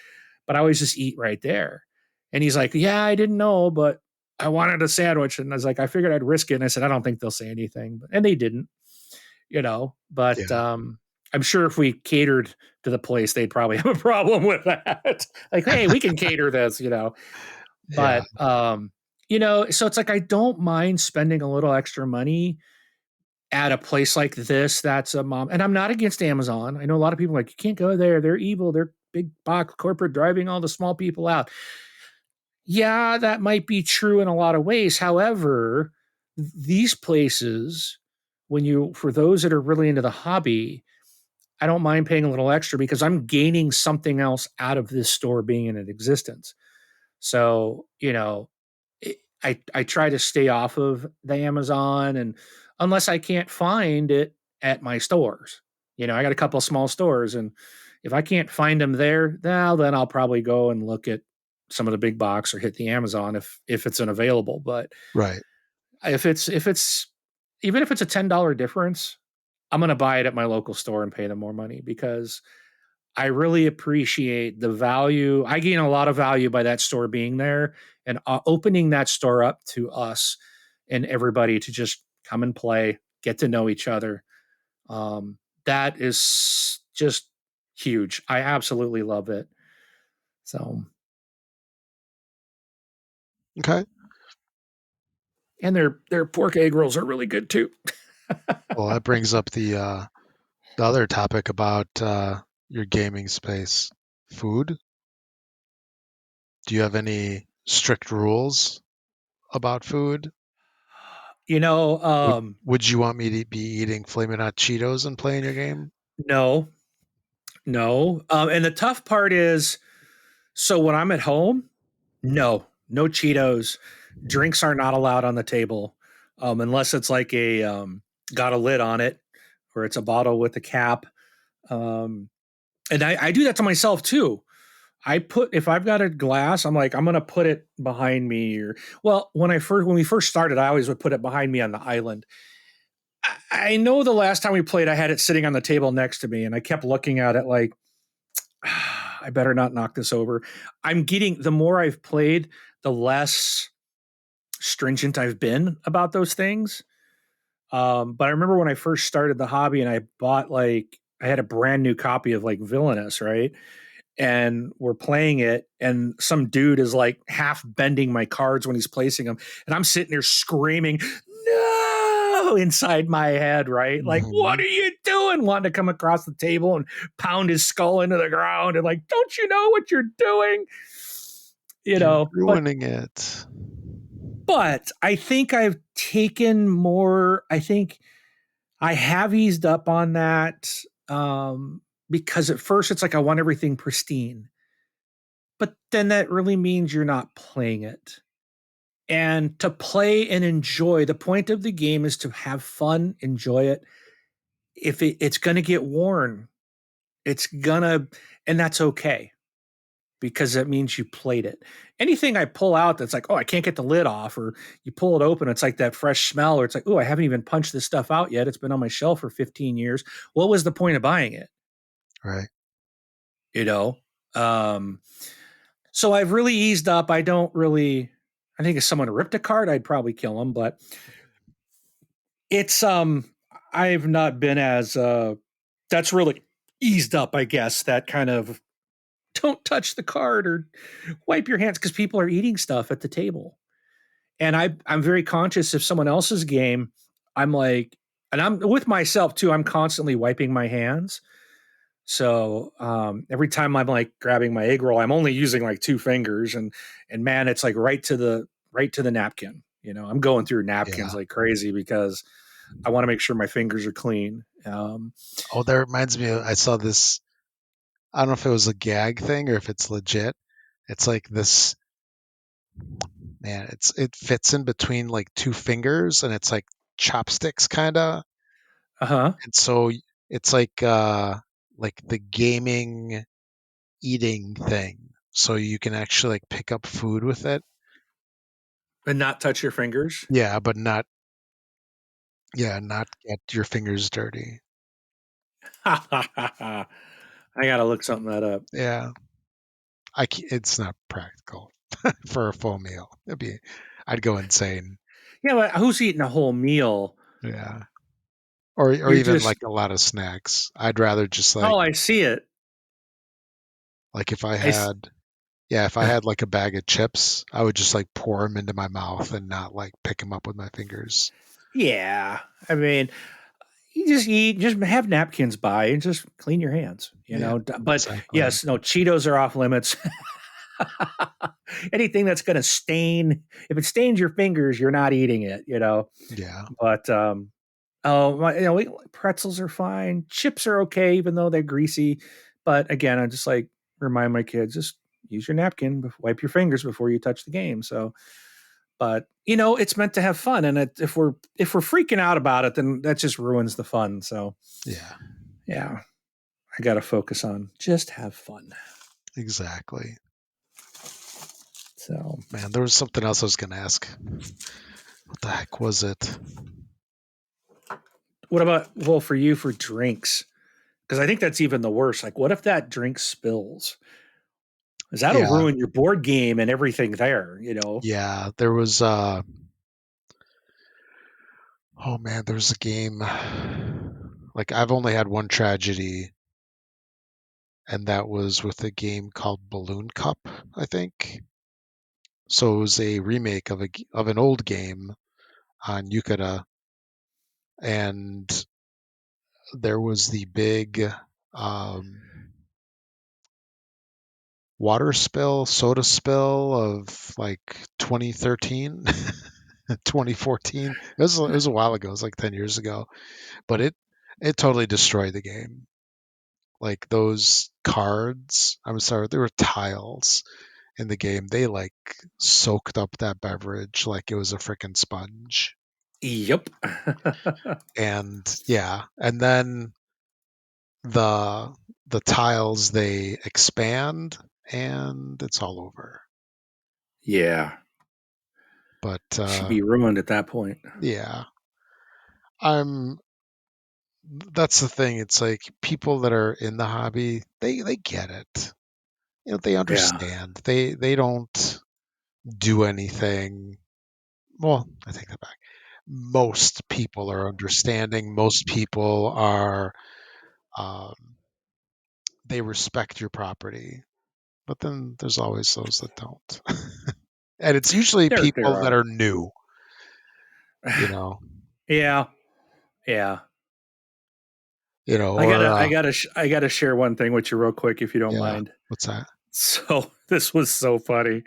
Speaker 2: but I always just eat right there. And he's like, yeah, I didn't know, but I wanted a sandwich. And I was like, I figured I'd risk it. And I said, I don't think they'll say anything. And they didn't, but
Speaker 1: Yeah.
Speaker 2: I'm sure if we catered to the place, they'd probably have a problem with that. Like, hey, we can cater this.
Speaker 1: Yeah.
Speaker 2: But, so it's like I don't mind spending a little extra money at a place like this. That's a mom, and I'm not against Amazon. I know a lot of people are like, you can't go there, they're evil, they're big box corporate driving all the small people out. Yeah, that might be true in a lot of ways. However, these places, for those that are really into the hobby, I don't mind paying a little extra because I'm gaining something else out of this store being in existence. So, I try to stay off of the Amazon, and unless I can't find it at my stores. I got a couple of small stores, and if I can't find them there, now then I'll probably go and look at some of the big box or hit the Amazon if it's unavailable. But
Speaker 1: Right.
Speaker 2: if it's even if it's a $10 difference, I'm gonna buy it at my local store and pay them more money because I really appreciate the value. I gain a lot of value by that store being there and opening that store up to us and everybody to just come and play, get to know each other. That is just huge. I absolutely love it. So,
Speaker 1: Okay.
Speaker 2: and their pork egg rolls are really good too.
Speaker 1: Well, that brings up the other topic about your gaming space. Food. Do you have any strict rules about food?
Speaker 2: You know,
Speaker 1: Would you want me to be eating Flamin' Hot Cheetos and playing your game?
Speaker 2: no, no. And the tough part is, so when I'm at home, no Cheetos. Drinks are not allowed on the table, unless it's like got a lid on it, or it's a bottle with a cap. Um, and I do that to myself too. If I've got a glass, I'm like, I'm gonna put it behind me. Or, well, when we first started, I always would put it behind me on the island. I know the last time we played, I had it sitting on the table next to me, and I kept looking at it like, I better not knock this over. The more I've played, the less stringent I've been about those things. But I remember when I first started the hobby and I had a brand new copy of like Villainous, right? And we're playing it, and some dude is like half bending my cards when he's placing them. And I'm sitting there screaming, no, inside my head, right? Like, what
Speaker 1: Hmm.
Speaker 2: are you doing? Wanting to come across the table and pound his skull into the ground and like, don't you know what you're doing? You
Speaker 1: You're
Speaker 2: know, but
Speaker 1: ruining it.
Speaker 2: but I think I've taken more. I think I have eased up on that because at first it's like I want everything pristine, but then that really means you're not playing it. And to play and enjoy, the point of the game is to have fun, enjoy it. If it's going to get worn, it's going to, and that's okay because that means you played it. Anything I pull out that's like, oh, I can't get the lid off, or you pull it open, it's like that fresh smell, or it's like, oh, I haven't even punched this stuff out yet. It's been on my shelf for 15 years. What was the point of buying it?
Speaker 1: Right.
Speaker 2: You know? Um, so I've really eased up. I don't really, I think if someone ripped a card, I'd probably kill them, but it's, I've not been as, that's really eased up, I guess, that kind of don't touch the card or wipe your hands because people are eating stuff at the table. And I'm very conscious if someone else's game, I'm like, and I'm with myself too. I'm constantly wiping my hands. So every time I'm like grabbing my egg roll, I'm only using like two fingers, and man, it's like right to the napkin. You know, I'm going through napkins
Speaker 1: Yeah.
Speaker 2: like crazy because I want to make sure my fingers are clean.
Speaker 1: Oh, that reminds me. I saw this. I don't know if it was a gag thing or if it's legit. It's like this, man. It fits in between like two fingers, and it's like chopsticks kind of.
Speaker 2: Uh huh.
Speaker 1: And so it's like the gaming eating thing. So you can actually like pick up food with it.
Speaker 2: And not touch your fingers.
Speaker 1: Yeah, but not not get your fingers dirty.
Speaker 2: I gotta look something that up.
Speaker 1: Yeah. It's not practical for a full meal. I'd go insane.
Speaker 2: Yeah, but who's eating a whole meal?
Speaker 1: Yeah. Or
Speaker 2: You're
Speaker 1: even
Speaker 2: just,
Speaker 1: like a lot of snacks. I'd rather just
Speaker 2: oh, I see it.
Speaker 1: like if I
Speaker 2: I s-
Speaker 1: had yeah, if I had like a bag of chips, I would just like pour them into my mouth and not like pick them up with my fingers.
Speaker 2: yeah. I mean, you just eat, just have napkins by and just clean your hands, you
Speaker 1: Yeah,
Speaker 2: know. But
Speaker 1: exactly.
Speaker 2: yes, no, Cheetos are off limits. Anything that's going to stain, if it stains your fingers, you're not eating it, you know.
Speaker 1: Yeah.
Speaker 2: But oh, you know, pretzels are fine. Chips are okay, even though they're greasy. But again, I just like remind my kids just use your napkin, wipe your fingers before you touch the game. So, but you know, it's meant to have fun, and if we're freaking out about it, then that just ruins the fun. So,
Speaker 1: Yeah.
Speaker 2: yeah, I got to focus on just have fun.
Speaker 1: Exactly.
Speaker 2: So,
Speaker 1: Man, there was something else I was gonna ask. What the heck was it?
Speaker 2: what about for you for drinks? Because I think that's even the worst. Like, what if that drink spills? Because that'll
Speaker 1: Yeah.
Speaker 2: ruin your board game and everything there. You know.
Speaker 1: Yeah. There was oh man, there was a game like I've only had one tragedy, and that was with a game called Balloon Cup, I think. So it was a remake of an old game on Yukata, and there was the big um, water spill, soda spill of like 2013, 2014. It was a while ago. It was like 10 years ago, but it totally destroyed the game. Like those cards, I'm sorry, there were tiles in the game. They like soaked up that beverage like it was a freaking sponge.
Speaker 2: Yep.
Speaker 1: And yeah, and then the the tiles they expand and it's all over.
Speaker 2: Yeah.
Speaker 1: But
Speaker 2: Should be ruined at that point.
Speaker 1: yeah, I'm that's the thing. It's like people that are in the hobby, they get it. You know, they
Speaker 2: Yeah.
Speaker 1: understand. They don't do anything. Well, I take that back. Most people are understanding. Most people are um, they respect your property. But then there's always those that don't. And it's usually
Speaker 2: There
Speaker 1: people that
Speaker 2: are.
Speaker 1: are new, you know,
Speaker 2: Yeah. Yeah.
Speaker 1: or
Speaker 2: I gotta share one thing with you real quick, if you don't
Speaker 1: yeah,
Speaker 2: mind.
Speaker 1: what's that?
Speaker 2: So this was so funny.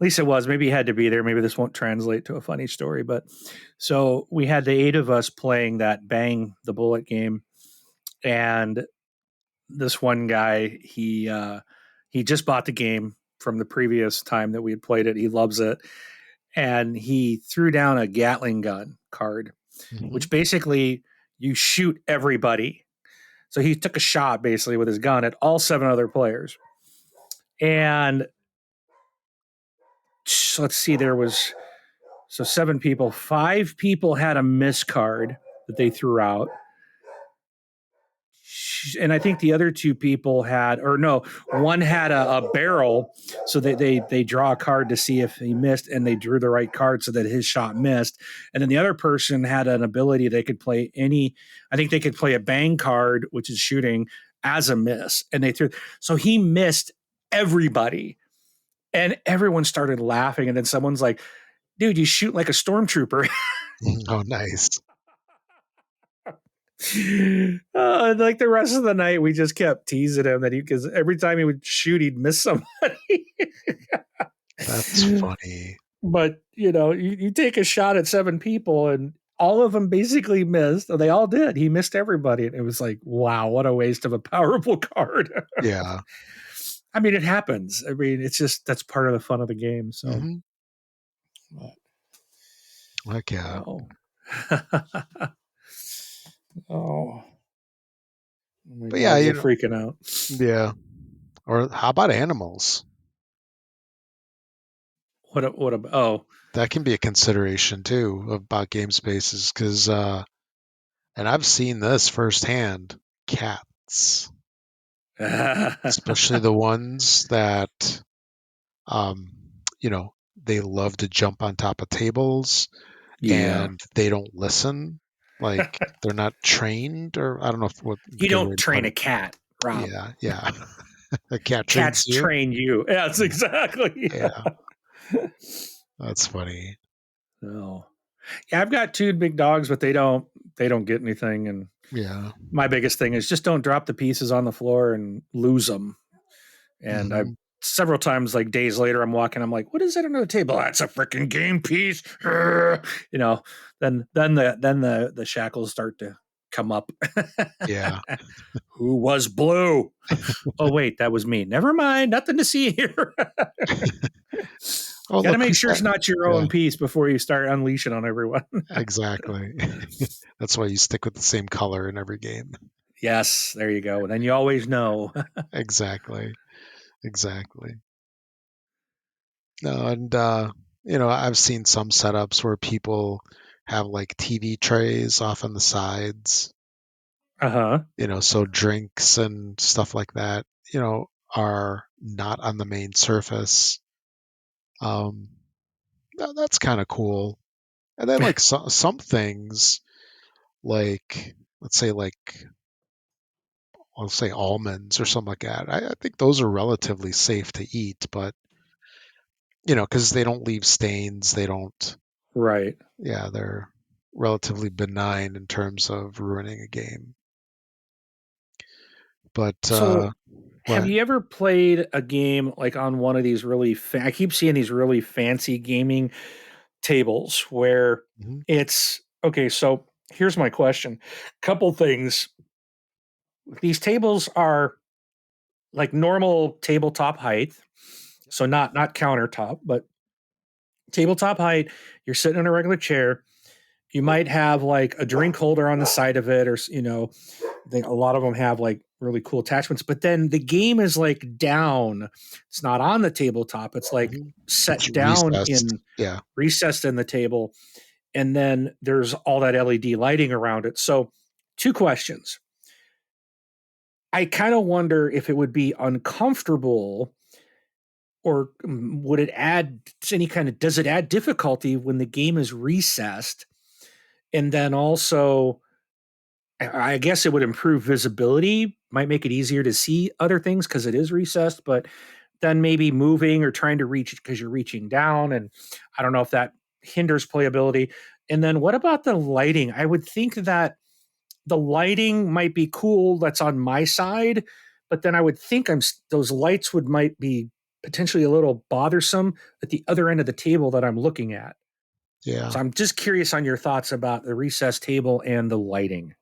Speaker 2: least it was. Maybe he had to be there. Maybe this won't translate to a funny story. But so we had the 8 of us playing that Bang the Bullet game, and this one guy he just bought the game from the previous time that we had played it. He loves it, and he threw down a Gatling gun card,
Speaker 1: Hmm.
Speaker 2: which basically you shoot everybody. So he took a shot basically with his gun at all 7 other players. And let's see, there was 7 people. 5 people had a miss card that they threw out. And I think the other 2 people had, or no, one had a barrel, so they draw a card to see if he missed, and they drew the right card so that his shot missed. And then the other person had an ability they could play any. I think they could play a bang card, which is shooting, as a miss, and they threw. So he missed everybody, and everyone started laughing. And then someone's like, "Dude, you shoot like a stormtrooper."
Speaker 1: Oh, nice.
Speaker 2: Like the rest of the night, we just kept teasing him that because every time he would shoot, he'd miss somebody.
Speaker 1: That's funny.
Speaker 2: But you take a shot at 7 people, and all of them basically missed. They all did. He missed everybody, and it was like, wow, what a waste of a powerful card.
Speaker 1: Yeah.
Speaker 2: I mean, it happens. I mean, it's just that's part of the fun of the game. So,
Speaker 1: Hmm. Like, yeah.
Speaker 2: oh, oh, my
Speaker 1: But yeah,
Speaker 2: dogs are freaking out.
Speaker 1: yeah. Or how about animals?
Speaker 2: What about? Oh,
Speaker 1: That can be a consideration too about game spaces because, and I've seen this firsthand. Cats, especially the ones that, um, they love to jump on top of tables
Speaker 2: yeah.
Speaker 1: and they don't listen. Like they're not trained, or I don't know what
Speaker 2: You
Speaker 1: good way
Speaker 2: don't
Speaker 1: to put
Speaker 2: train a
Speaker 1: it.
Speaker 2: cat, Rob.
Speaker 1: Yeah, yeah. A cat trains
Speaker 2: Cats
Speaker 1: you.
Speaker 2: train you. Yes,
Speaker 1: Yeah,
Speaker 2: exactly.
Speaker 1: yeah. That's funny.
Speaker 2: No. Yeah, I've got 2 big dogs, but they don't get anything. And
Speaker 1: Yeah.
Speaker 2: my biggest thing is just don't drop the pieces on the floor and lose them. And I
Speaker 1: Hmm.
Speaker 2: several times, like days later, I'm walking, I'm like, what is that under the table? That's a freaking game piece. You know, then the shackles start to come up.
Speaker 1: Yeah.
Speaker 2: Who was blue? Oh wait, that was me. Never mind, nothing to see here.
Speaker 1: Oh,
Speaker 2: Got to
Speaker 1: look
Speaker 2: make
Speaker 1: who's
Speaker 2: sure
Speaker 1: back.
Speaker 2: it's not your
Speaker 1: Yeah,
Speaker 2: own piece before you start unleashing on everyone.
Speaker 1: exactly. That's why you stick with the same color in every game.
Speaker 2: Yes, there you go. And then you always know.
Speaker 1: Exactly. Exactly. No, and I've seen some setups where people have like TV trays off on the sides,
Speaker 2: Uh huh.
Speaker 1: so drinks and stuff like that, are not on the main surface. Um, that's kind of cool. And then like some things like let's say like I'll say almonds or something like that. I think those are relatively safe to eat, but because they don't leave stains, they don't.
Speaker 2: Right.
Speaker 1: Yeah, they're relatively benign in terms of ruining a game. But
Speaker 2: So, have
Speaker 1: what?
Speaker 2: you ever played a game like on one of these really? I keep seeing these really fancy gaming tables where
Speaker 1: Mhm.
Speaker 2: it's okay. So here's my question: couple things. These tables are like normal tabletop height, so not countertop, but tabletop height. You're sitting in a regular chair. You might have like a drink holder on the side of it, or a lot of them have like really cool attachments. But then the game is like down. It's not on the tabletop. It's like
Speaker 1: Mhm. It's
Speaker 2: set down
Speaker 1: recessed.
Speaker 2: in
Speaker 1: Yeah.
Speaker 2: recessed in the table, and then there's all that LED lighting around it. So, 2 questions. I kind of wonder if it would be uncomfortable or would it add any kind of does it add difficulty when the game is recessed? And then also, I guess it would improve visibility, might make it easier to see other things because it is recessed, but then maybe moving or trying to reach it because you're reaching down. And I don't know if that hinders playability. And then what about the lighting? I would think that the lighting might be cool that's on my side, but then I would think those lights would might be potentially a little bothersome at the other end of the table that I'm looking at.
Speaker 1: Yeah.
Speaker 2: So I'm just curious on your thoughts about the recess table and the lighting.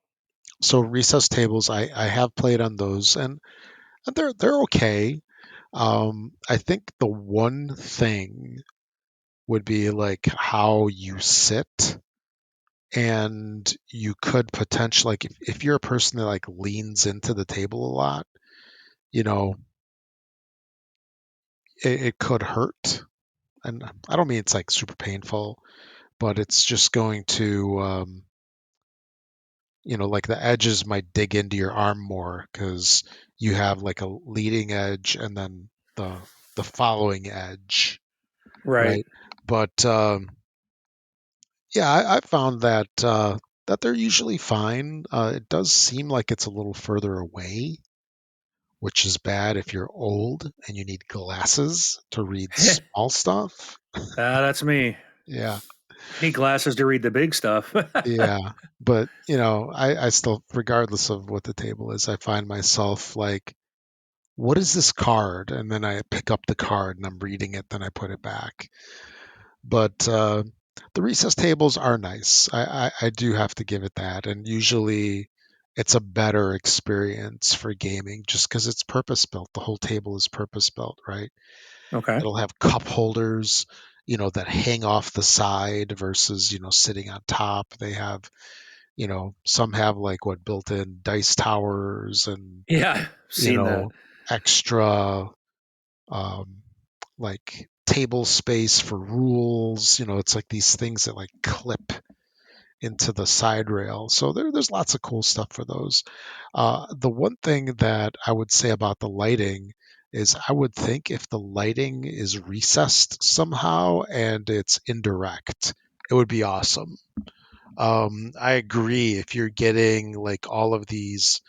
Speaker 1: So recess tables, I have played on those, and they're okay. I think the one thing would be like how you sit, and you could potentially, like, if you're a person that like leans into the table a lot, you know, it could hurt. And I don't mean it's like super painful, but it's just going to, like the edges might dig into your arm more because you have like a leading edge and then the following edge,
Speaker 2: Right.
Speaker 1: right? But yeah, I found that they're usually fine. It does seem like it's a little further away, which is bad if you're old and you need glasses to read small stuff.
Speaker 2: That's me.
Speaker 1: Yeah,
Speaker 2: I need glasses to read the big stuff.
Speaker 1: yeah. But I still, regardless of what the table is, I find myself like, what is this card? And then I pick up the card and I'm reading it, then I put it back. But the recess tables are nice. I do have to give it that. And usually it's a better experience for gaming just because it's purpose built. The whole table is purpose built, right?
Speaker 2: Okay.
Speaker 1: It'll have cup holders, that hang off the side versus, sitting on top. They have, some have like what built in dice towers and,
Speaker 2: Yeah,
Speaker 1: you
Speaker 2: seen that.
Speaker 1: know, extra um, like table space for rules. It's like these things that like clip into the side rail. So there's lots of cool stuff for those. The one thing that I would say about the lighting is I would think if the lighting is recessed somehow and it's indirect, it would be awesome. I agree. If you're getting like all of these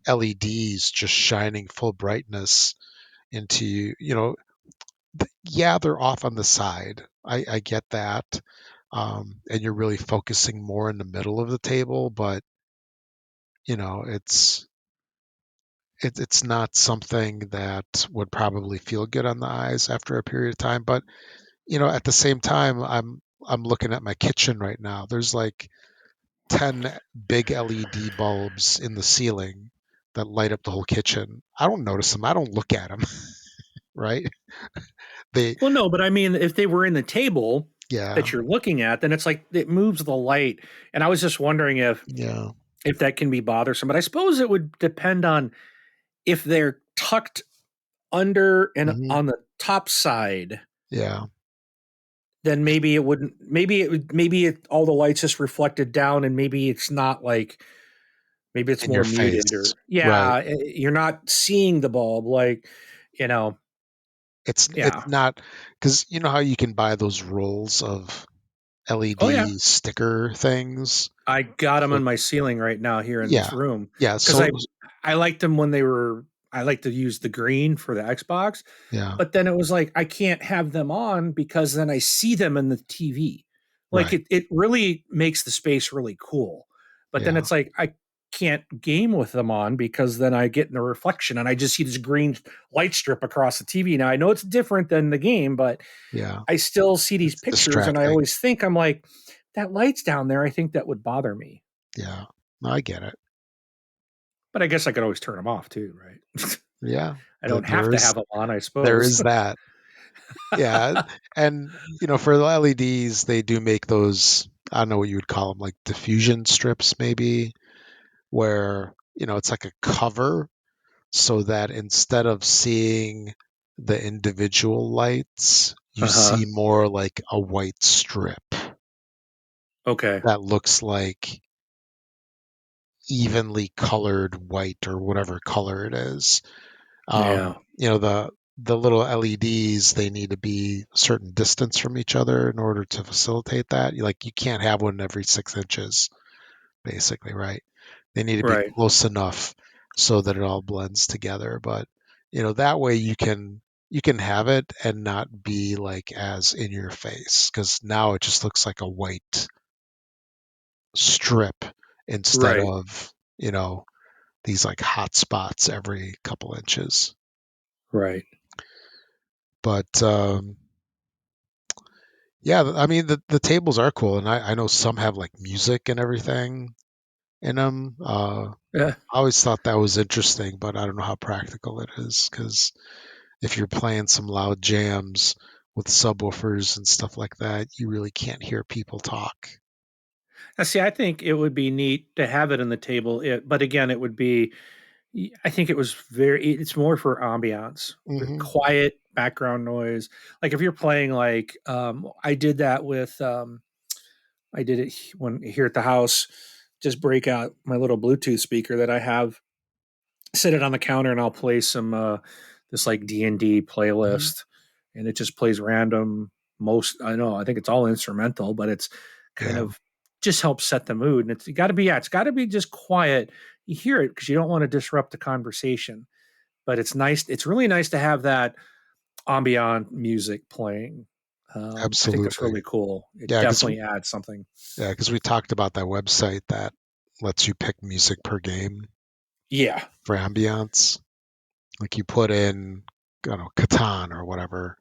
Speaker 1: LEDs just shining full brightness into you, yeah, they're off on the side. I get that. And you're really focusing more in the middle of the table, but it's it's not something that would probably feel good on the eyes after a period of time. But at the same time, I'm looking at my kitchen right now. There's like 10 big LED bulbs in the ceiling that light up the whole kitchen. I don't notice them. I don't look at them, right? They,
Speaker 2: Well, no, but I mean, if they were in the table
Speaker 1: yeah,
Speaker 2: that you're looking at, then it's like it moves the light. And I was just wondering
Speaker 1: yeah,
Speaker 2: if that can be bothersome. But I suppose it would depend on if they're tucked under and
Speaker 1: hmm,
Speaker 2: on the top side,
Speaker 1: yeah,
Speaker 2: then maybe it wouldn't. All the lights just reflected down, and maybe it's not like maybe it's
Speaker 1: in your
Speaker 2: more muted
Speaker 1: face,
Speaker 2: or
Speaker 1: right?
Speaker 2: yeah, you're not seeing the bulb like you know
Speaker 1: It's
Speaker 2: yeah.
Speaker 1: not because you know how you can buy those rolls of
Speaker 2: Oh yeah,
Speaker 1: LED sticker things.
Speaker 2: I got them
Speaker 1: So
Speaker 2: on my ceiling right now here in
Speaker 1: yeah,
Speaker 2: this room
Speaker 1: yeah,
Speaker 2: because
Speaker 1: so
Speaker 2: I liked them when they were. I like to use the green for the Xbox,
Speaker 1: yeah,
Speaker 2: but then it was like I can't have them on because then I see them in the TV. Like
Speaker 1: right,
Speaker 2: it really makes the space really cool. But then
Speaker 1: yeah,
Speaker 2: it's like I can't game with them on because then I get in the reflection and I just see this green light strip across the TV. Now I know it's different than the game, but
Speaker 1: yeah.
Speaker 2: I still see these
Speaker 1: It's
Speaker 2: pictures and I
Speaker 1: distracting.
Speaker 2: always think I'm like that light's down there. I think that would bother me.
Speaker 1: Yeah, no, I get it.
Speaker 2: But I guess I could always turn them off too, right?
Speaker 1: Yeah,
Speaker 2: I don't have
Speaker 1: there
Speaker 2: to
Speaker 1: is
Speaker 2: have them on, I
Speaker 1: there
Speaker 2: suppose.
Speaker 1: is that. Yeah, and for the LEDs, they do make those. I don't know what you would call them, like diffusion strips, maybe, where it's like a cover so that instead of seeing the individual lights, you
Speaker 2: Uh-huh.
Speaker 1: see more like a white strip
Speaker 2: Okay.
Speaker 1: that looks like evenly colored white or whatever color it is.
Speaker 2: Yeah.
Speaker 1: The little LEDs, they need to be a certain distance from each other in order to facilitate that. Like you can't have one every 6 inches, basically, right? They need to be
Speaker 2: Right.
Speaker 1: close enough so that it all blends together. But that way you can have it and not be like as in your face because now it just looks like a white strip instead
Speaker 2: Right.
Speaker 1: of these like hot spots every couple inches.
Speaker 2: Right.
Speaker 1: But yeah, I mean the tables are cool, and I know some have like music and everything in them.
Speaker 2: Yeah.
Speaker 1: I always thought that was interesting, but I don't know how practical it is because if you're playing some loud jams with subwoofers and stuff like that, you really can't hear people talk.
Speaker 2: Now, see, I think it would be neat to have it in the table, but again, it would be. I think it was very. It's more for ambiance,
Speaker 1: Hmm.
Speaker 2: quiet background noise. Like if you're playing, like I did that with. I did it when here at the house. Just break out my little Bluetooth speaker that I have, sit it on the counter, and I'll play some this like D&D
Speaker 1: Hmm.
Speaker 2: playlist, and it just plays random. Most I know, I think it's all instrumental, but it's kind
Speaker 1: Yeah,
Speaker 2: of just helps set the mood. And it's got to be, yeah, it's got to be just quiet. You hear it because you don't want to disrupt the conversation, but it's nice. It's really nice to have that ambient music playing. I think that's
Speaker 1: absolutely.
Speaker 2: really cool. It
Speaker 1: Yeah, because
Speaker 2: definitely adds something.
Speaker 1: we talked about that website that lets you pick music per game
Speaker 2: Yeah,
Speaker 1: for ambiance. Like you put in, I don't know, Catan or whatever,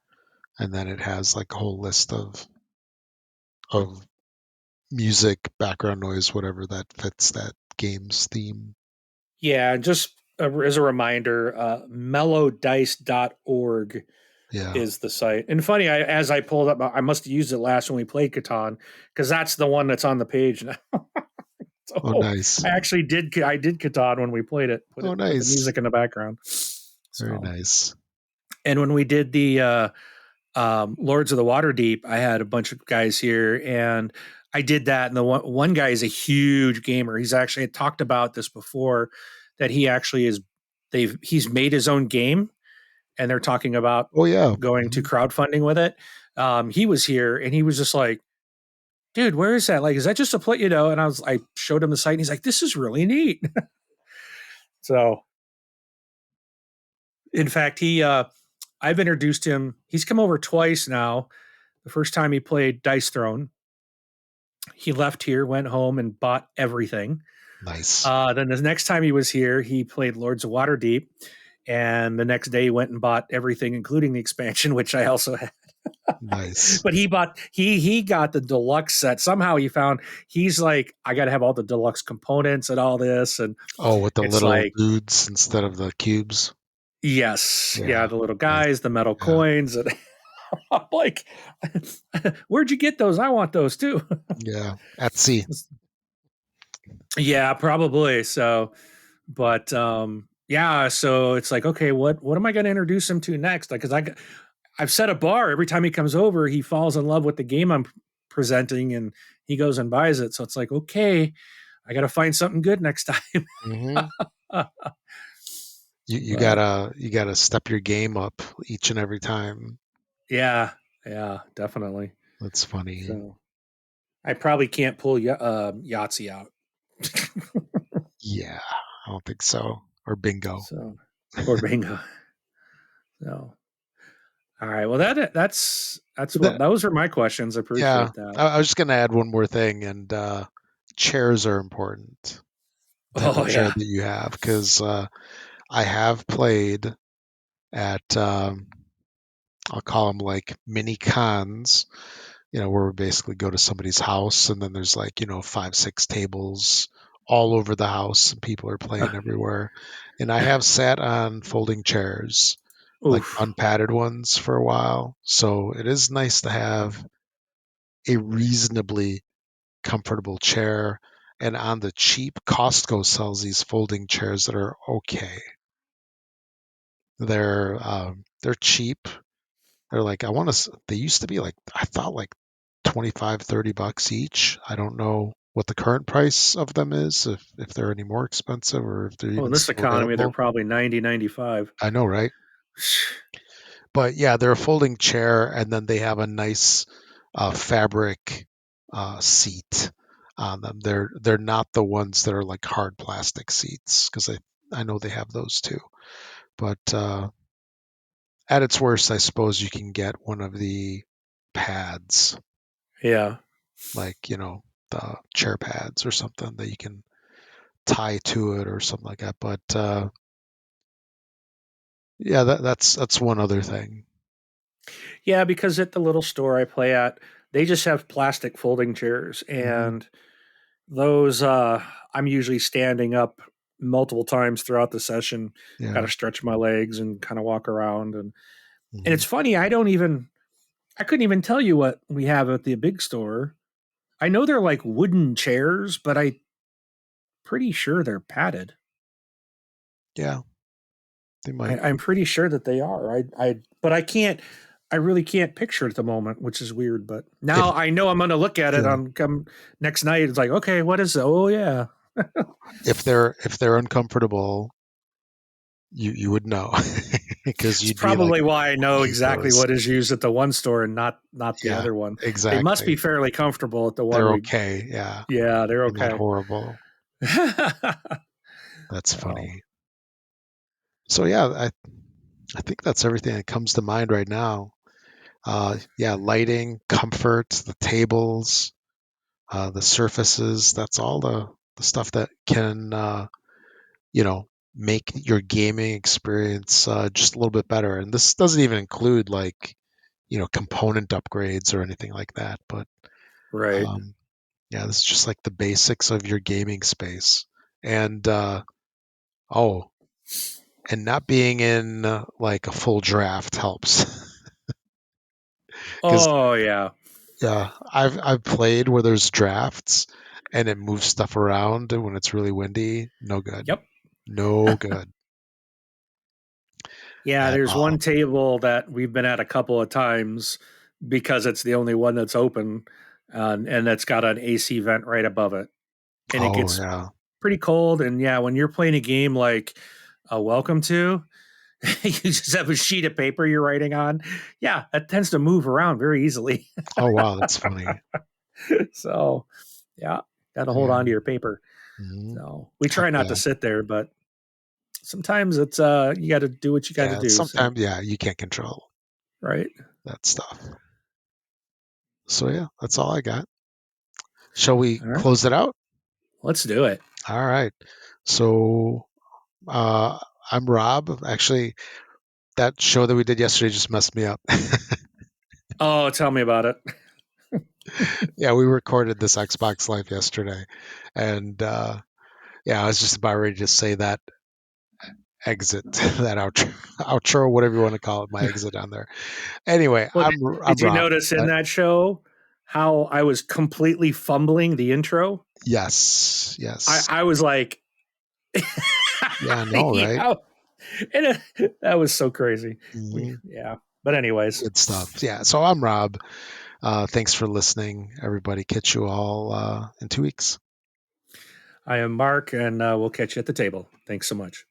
Speaker 1: and then it has like a whole list of music, background noise, whatever that fits that game's theme.
Speaker 2: yeah. Just as a reminder, mellowdice.org
Speaker 1: Yeah.
Speaker 2: is the site. And funny, as I pulled up, I must have used it last when we played Catan because that's the one that's on the page now.
Speaker 1: Oh,
Speaker 2: So
Speaker 1: nice.
Speaker 2: I actually did. I did Catan when we played it.
Speaker 1: Oh,
Speaker 2: Put the
Speaker 1: nice.
Speaker 2: music in the background.
Speaker 1: Very
Speaker 2: So,
Speaker 1: nice.
Speaker 2: and when we did the Lords of the Waterdeep, I had a bunch of guys here, and I did that. And the one guy is a huge gamer. He's actually talked about this before, that he actually is. He's made his own game, and they're talking about
Speaker 1: Oh, yeah.
Speaker 2: going to
Speaker 1: Hmm.
Speaker 2: crowdfunding with it. He was here, and he was just like, "Dude, where is that? Like, is that just a play?" And I showed him the site, and he's like, "This is really neat." So, in fact, I've introduced him. He's come over twice now. The first time he played Dice Throne, he left here, went home, and bought everything.
Speaker 1: Nice.
Speaker 2: Then the next time he was here, he played Lords of Waterdeep, and the next day he went and bought everything, including the expansion, which I also had.
Speaker 1: Nice.
Speaker 2: But he got the deluxe set. Somehow he found, he's like, I got to have all the deluxe components and all this, and
Speaker 1: Oh, with the
Speaker 2: it's
Speaker 1: little
Speaker 2: like,
Speaker 1: dudes instead of the cubes.
Speaker 2: yes, yeah,
Speaker 1: Yeah.
Speaker 2: the little
Speaker 1: Nice.
Speaker 2: guys, the metal
Speaker 1: Yeah.
Speaker 2: coins, and I'm like, where'd you get those? I want those too.
Speaker 1: Yeah. At sea.
Speaker 2: Yeah, probably. So, but yeah, so it's like, okay, what am I going to introduce him to next? Like, because I've set a bar every time he comes over, he falls in love with the game I'm presenting, and he goes and buys it. So it's like, okay, I got to find something good next time.
Speaker 1: Hmm.
Speaker 2: But
Speaker 1: You gotta step your game up each and every time.
Speaker 2: yeah, yeah, definitely.
Speaker 1: That's funny.
Speaker 2: So I probably can't pull Yahtzee out.
Speaker 1: Yeah, I don't think so. Or bingo.
Speaker 2: So, or bingo. So, all right. Well, that's what
Speaker 1: The,
Speaker 2: those are my questions. I
Speaker 1: yeah,
Speaker 2: appreciate that.
Speaker 1: I was just gonna add one more thing, and chairs are important. Type
Speaker 2: Oh
Speaker 1: of chair
Speaker 2: yeah.
Speaker 1: that you have, because I have played at I'll call them like mini cons, where we basically go to somebody's house and then there's like, five, six tables all over the house and people are playing everywhere. And I have sat on folding chairs, like
Speaker 2: Oof.
Speaker 1: unpadded ones for a while. So it is nice to have a reasonably comfortable chair. And on the cheap, Costco sells these folding chairs that are okay. They're cheap. They're like, they used to be like, I thought like 25, $30 each. I don't know what the current price of them is, if they're any more expensive or if they're
Speaker 2: Well, in
Speaker 1: even
Speaker 2: this
Speaker 1: still
Speaker 2: economy, they're
Speaker 1: available.
Speaker 2: probably 90, 95.
Speaker 1: I know, right? But yeah, they're a folding chair, and then they have a nice fabric seat on them. They're not the ones that are like hard plastic seats, because I know they have those too. But at its worst, I suppose you can get one of the pads,
Speaker 2: Yeah.
Speaker 1: like the chair pads or something that you can tie to it or something like that. But yeah, that's one other thing.
Speaker 2: Yeah, because at the little store I play at, they just have plastic folding chairs,
Speaker 1: Hmm.
Speaker 2: and those I'm usually standing up multiple times throughout the session. Got
Speaker 1: Yeah.
Speaker 2: to stretch my legs and kind of walk around, and
Speaker 1: Hmm.
Speaker 2: it's funny. I couldn't even tell you what we have at the big store. I know they're like wooden chairs, but I'm pretty sure they're padded.
Speaker 1: Yeah, they might.
Speaker 2: I'm pretty sure that they are. But I can't. I really can't picture it at the moment, which is weird. But
Speaker 1: If
Speaker 2: now I know I'm going to look at it
Speaker 1: yeah,
Speaker 2: on come next night. It's like, okay, what is it? Oh yeah,
Speaker 1: if they're uncomfortable, you would know because
Speaker 2: it's
Speaker 1: you'd be like,
Speaker 2: probably why I know
Speaker 1: hate
Speaker 2: exactly
Speaker 1: those.
Speaker 2: what is used at the one store and not the
Speaker 1: Yeah,
Speaker 2: other one. They must be
Speaker 1: exactly.
Speaker 2: fairly comfortable at the one
Speaker 1: They're
Speaker 2: we.
Speaker 1: okay. Yeah,
Speaker 2: Yeah, they're
Speaker 1: they're not
Speaker 2: okay.
Speaker 1: horrible. That's
Speaker 2: Oh,
Speaker 1: funny. So yeah, I think that's everything that comes to mind right now. Yeah, lighting, comfort, the tables, the surfaces. That's all the stuff that can you know make your gaming experience just a little bit better. And this doesn't even include like component upgrades or anything like that. But
Speaker 2: right.
Speaker 1: um, yeah, this is just like the basics of your gaming space. And oh, and not being in like a full draft helps because
Speaker 2: Oh yeah.
Speaker 1: yeah, I've played where there's drafts and it moves stuff around when it's really windy. No good.
Speaker 2: Yep.
Speaker 1: No good
Speaker 2: Yeah,
Speaker 1: at
Speaker 2: there's
Speaker 1: all.
Speaker 2: one table that we've been at a couple of times because it's the only one that's open, and it's got an AC vent right above it, and it
Speaker 1: Oh
Speaker 2: gets
Speaker 1: yeah.
Speaker 2: pretty cold. And yeah, when you're playing a game like Welcome to, you just have a sheet of paper you're writing on. Yeah, that tends to move around very easily.
Speaker 1: Oh wow, that's funny.
Speaker 2: So yeah, got to hold
Speaker 1: Yeah.
Speaker 2: on to your paper.
Speaker 1: Hmm.
Speaker 2: So we try not to
Speaker 1: Yeah.
Speaker 2: sit there, but sometimes it's you got to do what you got to
Speaker 1: Yeah.
Speaker 2: do. So
Speaker 1: Sometimes yeah, you can't control
Speaker 2: right.
Speaker 1: that stuff. So yeah, that's all I got. Shall we
Speaker 2: All right,
Speaker 1: close it out?
Speaker 2: let's do it.
Speaker 1: All right. So uh I'm Rob. Actually, that show that we did yesterday just messed me up.
Speaker 2: Oh, tell me about it.
Speaker 1: Yeah, we recorded this Xbox Live yesterday, and yeah, I was just about ready to say that exit, that outro, whatever you want to call it, my exit on there. Anyway,
Speaker 2: Well,
Speaker 1: I'm
Speaker 2: did you
Speaker 1: Rob.
Speaker 2: notice in
Speaker 1: But
Speaker 2: that show how I was completely fumbling the intro?
Speaker 1: yes, yes,
Speaker 2: I was like,
Speaker 1: yeah, no, right?
Speaker 2: yeah, and that was so crazy.
Speaker 1: Hmm.
Speaker 2: Yeah, but anyways,
Speaker 1: Good stuff. Yeah. So I'm Rob. Thanks for listening, everybody. Catch you all in 2 weeks.
Speaker 2: I am Mark, and we'll catch you at the table. Thanks so much.